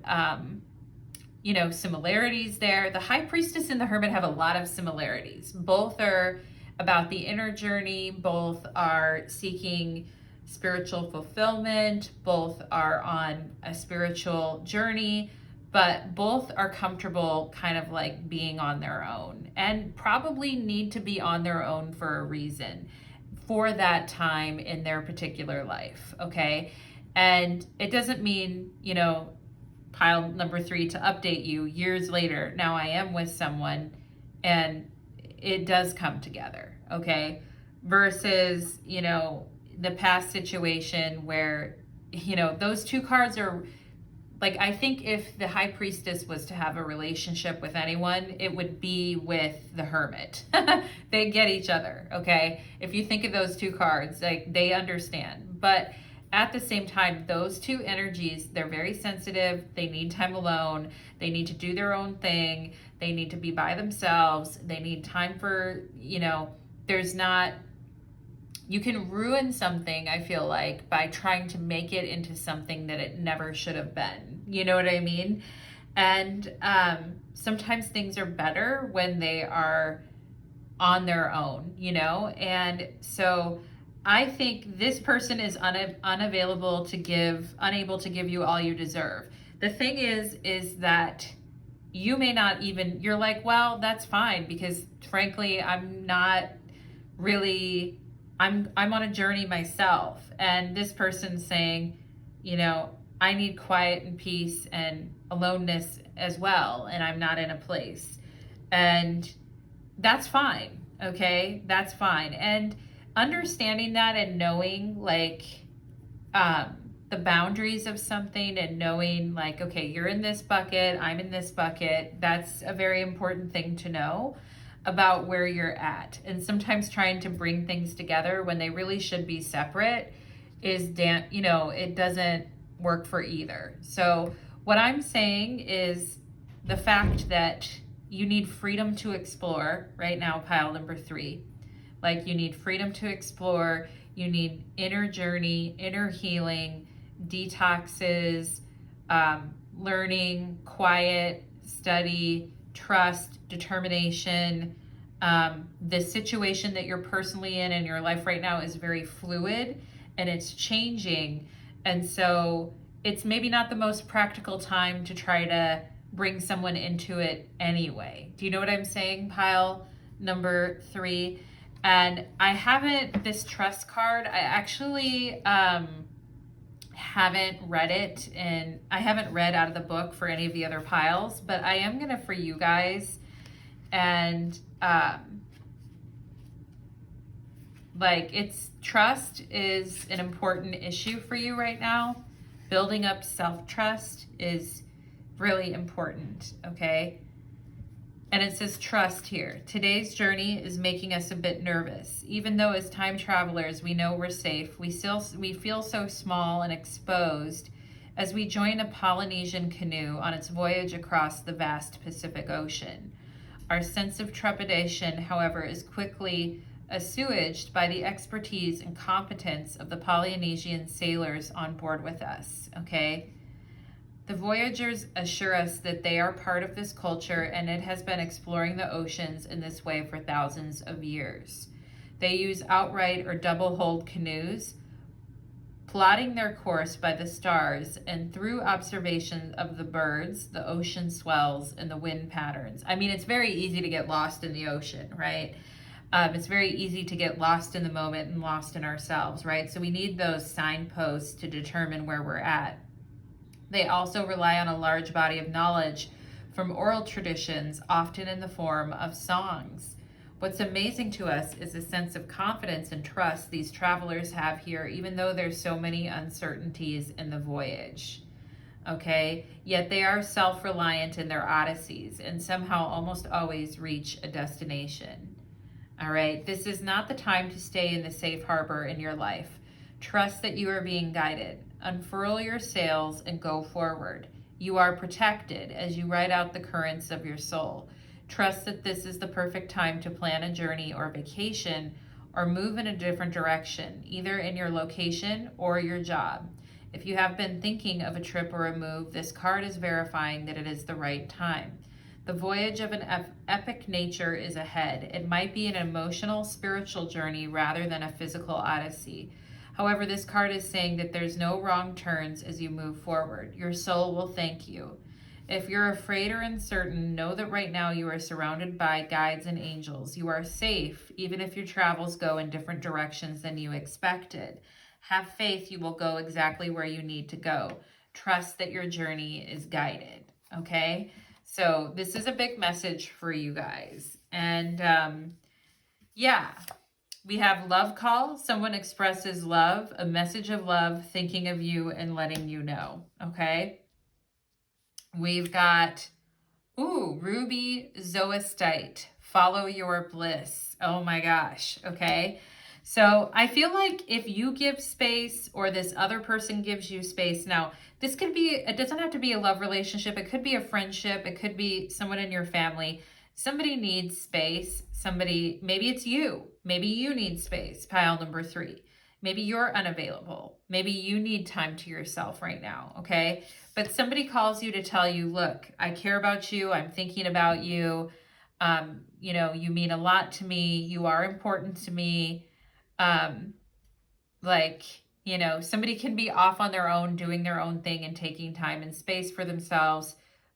similarities there. The High Priestess and the Hermit have a lot of similarities. Both are about the inner journey. Both are seeking spiritual fulfillment. Both are on a spiritual journey, but both are comfortable kind of like being on their own, and probably need to be on their own for a reason for that time in their particular life, okay? And it doesn't mean, pile number 3, to update you years later, now I am with someone and it does come together, okay? versus, you know, the past situation where, you know, those two cards are like, I think if the High Priestess was to have a relationship with anyone, it would be with the Hermit. They get each other, okay? If you think of those two cards, like, they understand. But at the same time, those two energies, they're very sensitive. They need time alone. They need to do their own thing. They need to be by themselves. They need time for, you know, there's not, you can ruin something, I feel like, by trying to make it into something that it never should have been. You know what I mean? And sometimes things are better when they are on their own, you know? And so I think this person is unable to give you all you deserve. The thing is that you may not even, you're like, well, that's fine, because frankly, I'm not really, I'm on a journey myself. And this person's saying, you know, I need quiet and peace and aloneness as well, and I'm not in a place. And that's fine, okay? That's fine. And understanding that and knowing, like, the boundaries of something, and knowing, like, okay, you're in this bucket, I'm in this bucket, that's a very important thing to know about where you're at. And sometimes trying to bring things together when they really should be separate is, you know, it doesn't work for either. So what I'm saying is the fact that you need freedom to explore right now, pile number 3. Like, you need freedom to explore, you need inner journey, inner healing, detoxes, learning, quiet, study, trust, determination. The situation that you're personally in your life right now is very fluid and it's changing. And so it's maybe not the most practical time to try to bring someone into it anyway. Do you know what I'm saying, pile number 3? And I haven't, this trust card, I actually haven't read it, and I haven't read out of the book for any of the other piles, but I am gonna for you guys. And like, it's, trust is an important issue for you right now. Building up self-trust is really important, okay? And it says trust here. Today's journey is making us a bit nervous. Even though as time travelers we know we're safe, we feel so small and exposed as we join a Polynesian canoe on its voyage across the vast Pacific Ocean. Our sense of trepidation, however, is quickly assuaged by the expertise and competence of the Polynesian sailors on board with us, okay? The voyagers assure us that they are part of this culture, and it has been exploring the oceans in this way for thousands of years. They use outright or double-hulled canoes, plotting their course by the stars and through observation of the birds, the ocean swells, and the wind patterns. I mean, it's very easy to get lost in the ocean, right? It's very easy to get lost in the moment and lost in ourselves, right? So we need those signposts to determine where we're at. They also rely on a large body of knowledge from oral traditions, often in the form of songs. What's amazing to us is the sense of confidence and trust these travelers have here, even though there's so many uncertainties in the voyage. Okay, yet they are self-reliant in their odysseys and somehow almost always reach a destination. All right, this is not the time to stay in the safe harbor in your life. Trust that you are being guided. Unfurl your sails and go forward. You are protected as you ride out the currents of your soul. Trust that this is the perfect time to plan a journey or vacation or move in a different direction, either in your location or your job. If you have been thinking of a trip or a move, this card is verifying that it is the right time. The voyage of an epic nature is ahead. It might be an emotional, spiritual journey rather than a physical odyssey. However, this card is saying that there's no wrong turns as you move forward. Your soul will thank you. If you're afraid or uncertain, know that right now you are surrounded by guides and angels. You are safe, even if your travels go in different directions than you expected. Have faith you will go exactly where you need to go. Trust that your journey is guided, okay? So this is a big message for you guys. And yeah, We have love call. Someone expresses love, a message of love, thinking of you and letting you know. Okay. We've got, ooh, ruby zoistite. Follow your bliss. Oh my gosh. Okay. So I feel like if you give space or this other person gives you space, now this could be, it doesn't have to be a love relationship. It could be a friendship. It could be someone in your family. Somebody needs space. Somebody, maybe it's you. Maybe you need space. Pile number 3. Maybe you're unavailable. Maybe you need time to yourself right now. Okay. But somebody calls you to tell you, look, I care about you. I'm thinking about you. You know, you mean a lot to me. You are important to me. Um, like, you know, somebody can be off on their own, doing their own thing and taking time and space for themselves.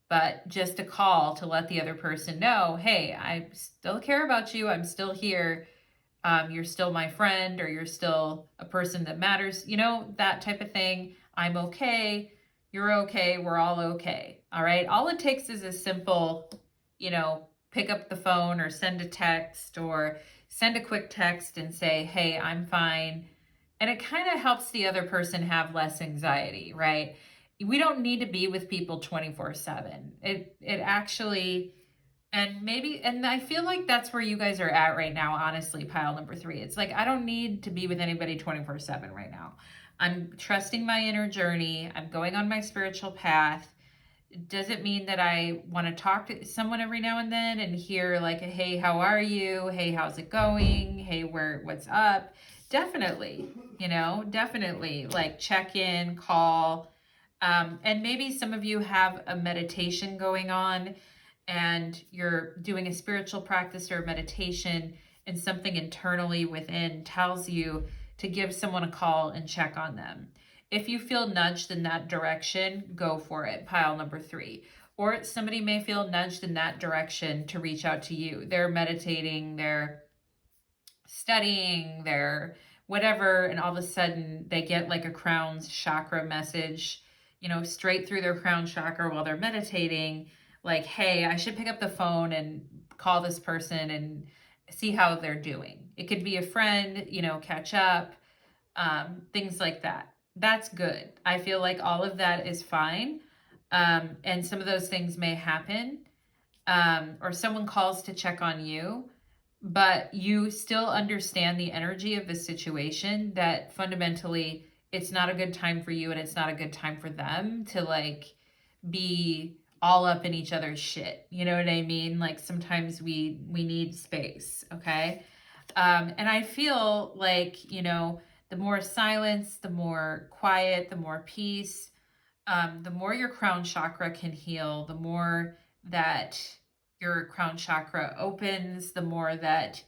But just a call to let the other person know, hey, I still care about you. I'm still here. You're still my friend, or you're still a person that matters, you know, that type of thing. I'm okay. You're okay. We're all okay. All right. All it takes is a simple, you know, pick up the phone or send a text or send a quick text and say, hey, I'm fine. And it kind of helps the other person have less anxiety, right? We don't need to be with people 24/7. It actually, and maybe, and I feel like that's where you guys are at right now, honestly, pile number 3. It's like, I don't need to be with anybody 24/7 right now. I'm trusting my inner journey. I'm going on my spiritual path. Does it mean that I want to talk to someone every now and then and hear like, hey, how are you? Hey, how's it going? Hey, what's up? Definitely, you know, definitely like check in, call. And maybe some of you have a meditation going on and you're doing a spiritual practice or a meditation, and something internally within tells you to give someone a call and check on them. If you feel nudged in that direction, go for it, pile number 3. Or somebody may feel nudged in that direction to reach out to you. They're meditating, they're studying, they're whatever, and all of a sudden they get like a crown chakra message, you know, straight through their crown chakra while they're meditating, like, hey, I should pick up the phone and call this person and see how they're doing. It could be a friend, you know, catch up, things like that. That's good. I feel like all of that is fine. And some of those things may happen, or someone calls to check on you, but you still understand the energy of the situation, that fundamentally it's not a good time for you and it's not a good time for them to like be all up in each other's shit. You know what I mean? Like sometimes we need space, okay? And I feel like, you know, the more silence, the more quiet, the more peace, the more your crown chakra can heal, the more that your crown chakra opens, the more that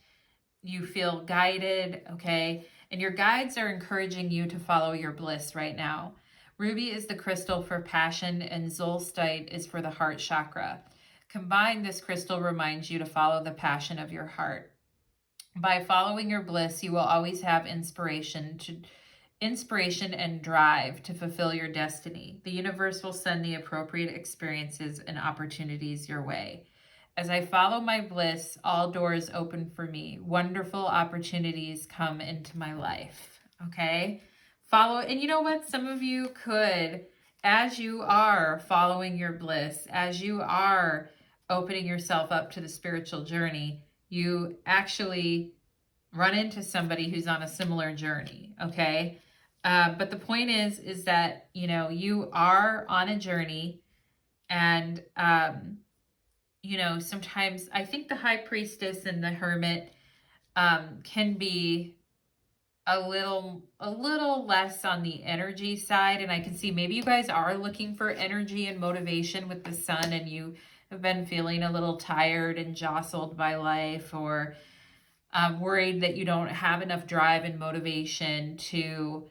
you feel guided, okay? And your guides are encouraging you to follow your bliss right now. Ruby is the crystal for passion, and Zolstite is for the heart chakra. Combined, this crystal reminds you to follow the passion of your heart. By following your bliss, you will always have inspiration and drive to fulfill your destiny. The universe will send the appropriate experiences and opportunities your way. As I follow my bliss, all doors open for me. Wonderful opportunities come into my life. Okay? Follow, and you know what? Some of you could, as you are following your bliss, as you are opening yourself up to the spiritual journey, you actually run into somebody who's on a similar journey, okay? But the point is that, you know, you are on a journey, and, you know, sometimes I think the high priestess and the hermit can be a little less on the energy side. And I can see maybe you guys are looking for energy and motivation with the sun, and you have been feeling a little tired and jostled by life, or worried that you don't have enough drive and motivation to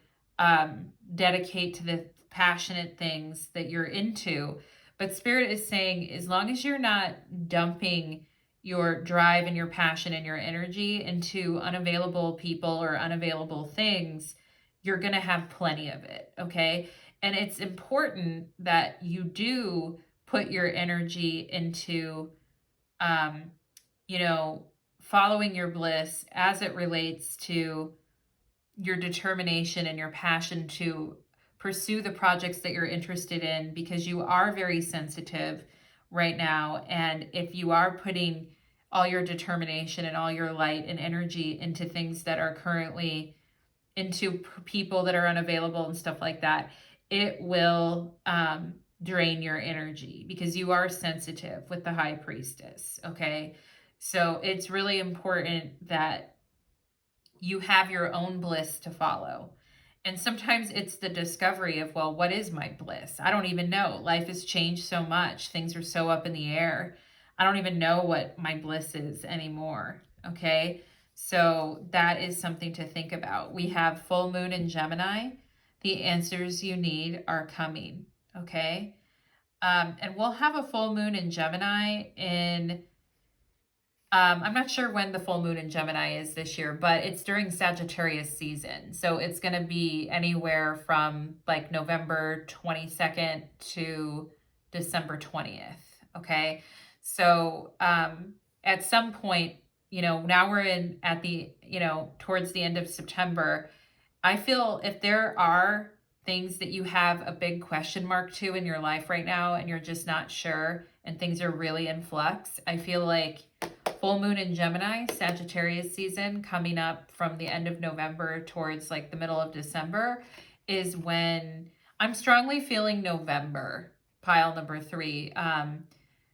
dedicate to the passionate things that you're into. But Spirit is saying, as long as you're not dumping your drive and your passion and your energy into unavailable people or unavailable things, you're going to have plenty of it. Okay. And it's important that you do put your energy into, you know, following your bliss as it relates to your determination and your passion to pursue the projects that you're interested in, because you are very sensitive right now. And if you are putting all your determination and all your light and energy into things that are currently into people that are unavailable and stuff like that, it will drain your energy because you are sensitive with the High Priestess. Okay. So it's really important that you have your own bliss to follow. And sometimes it's the discovery of, well, what is my bliss? I don't even know. Life has changed so much. Things are so up in the air. I don't even know what my bliss is anymore. Okay. So that is something to think about. We have full moon in Gemini. The answers you need are coming. Okay. And we'll have a full moon in Gemini in I'm not sure when the full moon in Gemini is this year, but it's during Sagittarius season. So it's going to be anywhere from like November 22nd to December 20th. Okay. So at some point, now we're at the, towards the end of September. I feel if there are things that you have a big question mark to in your life right now and you're just not sure and things are really in flux, I feel like full moon in Gemini, Sagittarius season coming up from the end of November towards like the middle of December is when I'm strongly feeling November, pile number 3.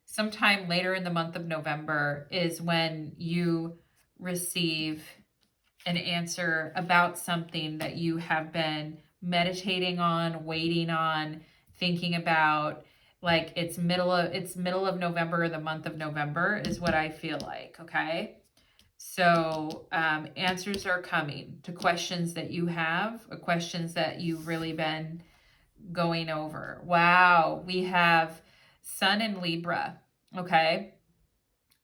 Sometime later in the month of November is when you receive an answer about something that you have been meditating on, waiting on, thinking about. Like it's middle of November, or the month of November is what I feel like. Okay. So answers are coming to questions that you have, or questions that you've really been going over. Wow. We have Sun in Libra. Okay.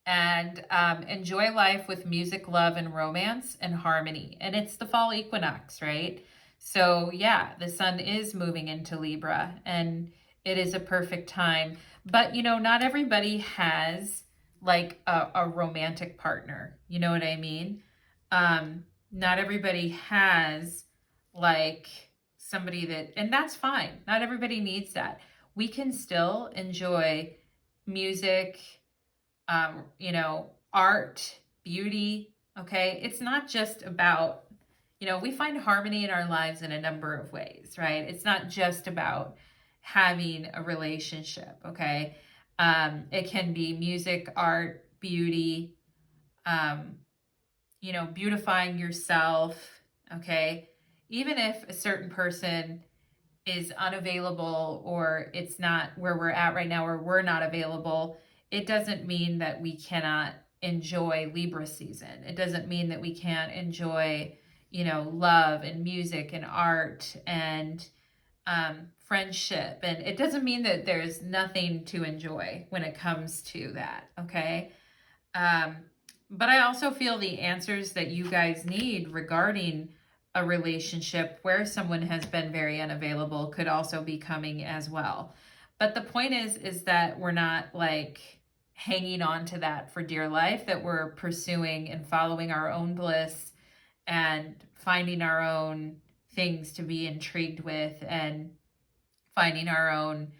And enjoy life with music, love, and romance and harmony. And it's the fall equinox, right? So yeah, the sun is moving into Libra and it is a perfect time. But, not everybody has like a romantic partner. You know what I mean? Not everybody has like somebody that, and that's fine. Not everybody needs that. We can still enjoy music, art, beauty. Okay. It's not just about, we find harmony in our lives in a number of ways, right? It's not just about having a relationship. Okay. It can be music, art, beauty, beautifying yourself. Okay. Even if a certain person is unavailable or it's not where we're at right now, or we're not available, it doesn't mean that we cannot enjoy Libra season. It doesn't mean that we can't enjoy, love and music and art and friendship. And it doesn't mean that there's nothing to enjoy when it comes to that. Okay. But I also feel the answers that you guys need regarding a relationship where someone has been very unavailable could also be coming as well. But the point is that we're not like hanging on to that for dear life, that we're pursuing and following our own bliss and finding our own things to be intrigued with and finding our own,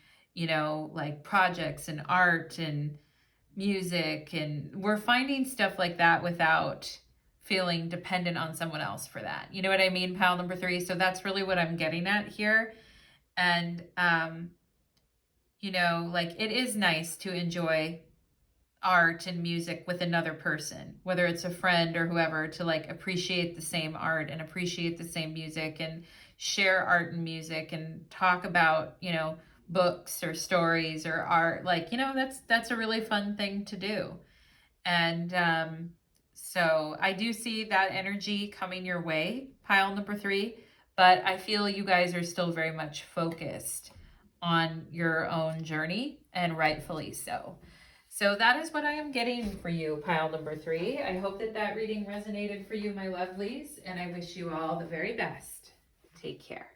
like projects and art and music. And we're finding stuff like that without feeling dependent on someone else for that. You know what I mean? Pile number 3. So that's really what I'm getting at here. And, like it is nice to enjoy art and music with another person, whether it's a friend or whoever, to like appreciate the same art and appreciate the same music and share art and music and talk about, books or stories or art. Like, that's a really fun thing to do. And, so I do see that energy coming your way, pile number 3, but I feel you guys are still very much focused on your own journey, and rightfully so. So that is what I am getting for you, pile number 3. I hope that reading resonated for you, my lovelies, and I wish you all the very best. Take care.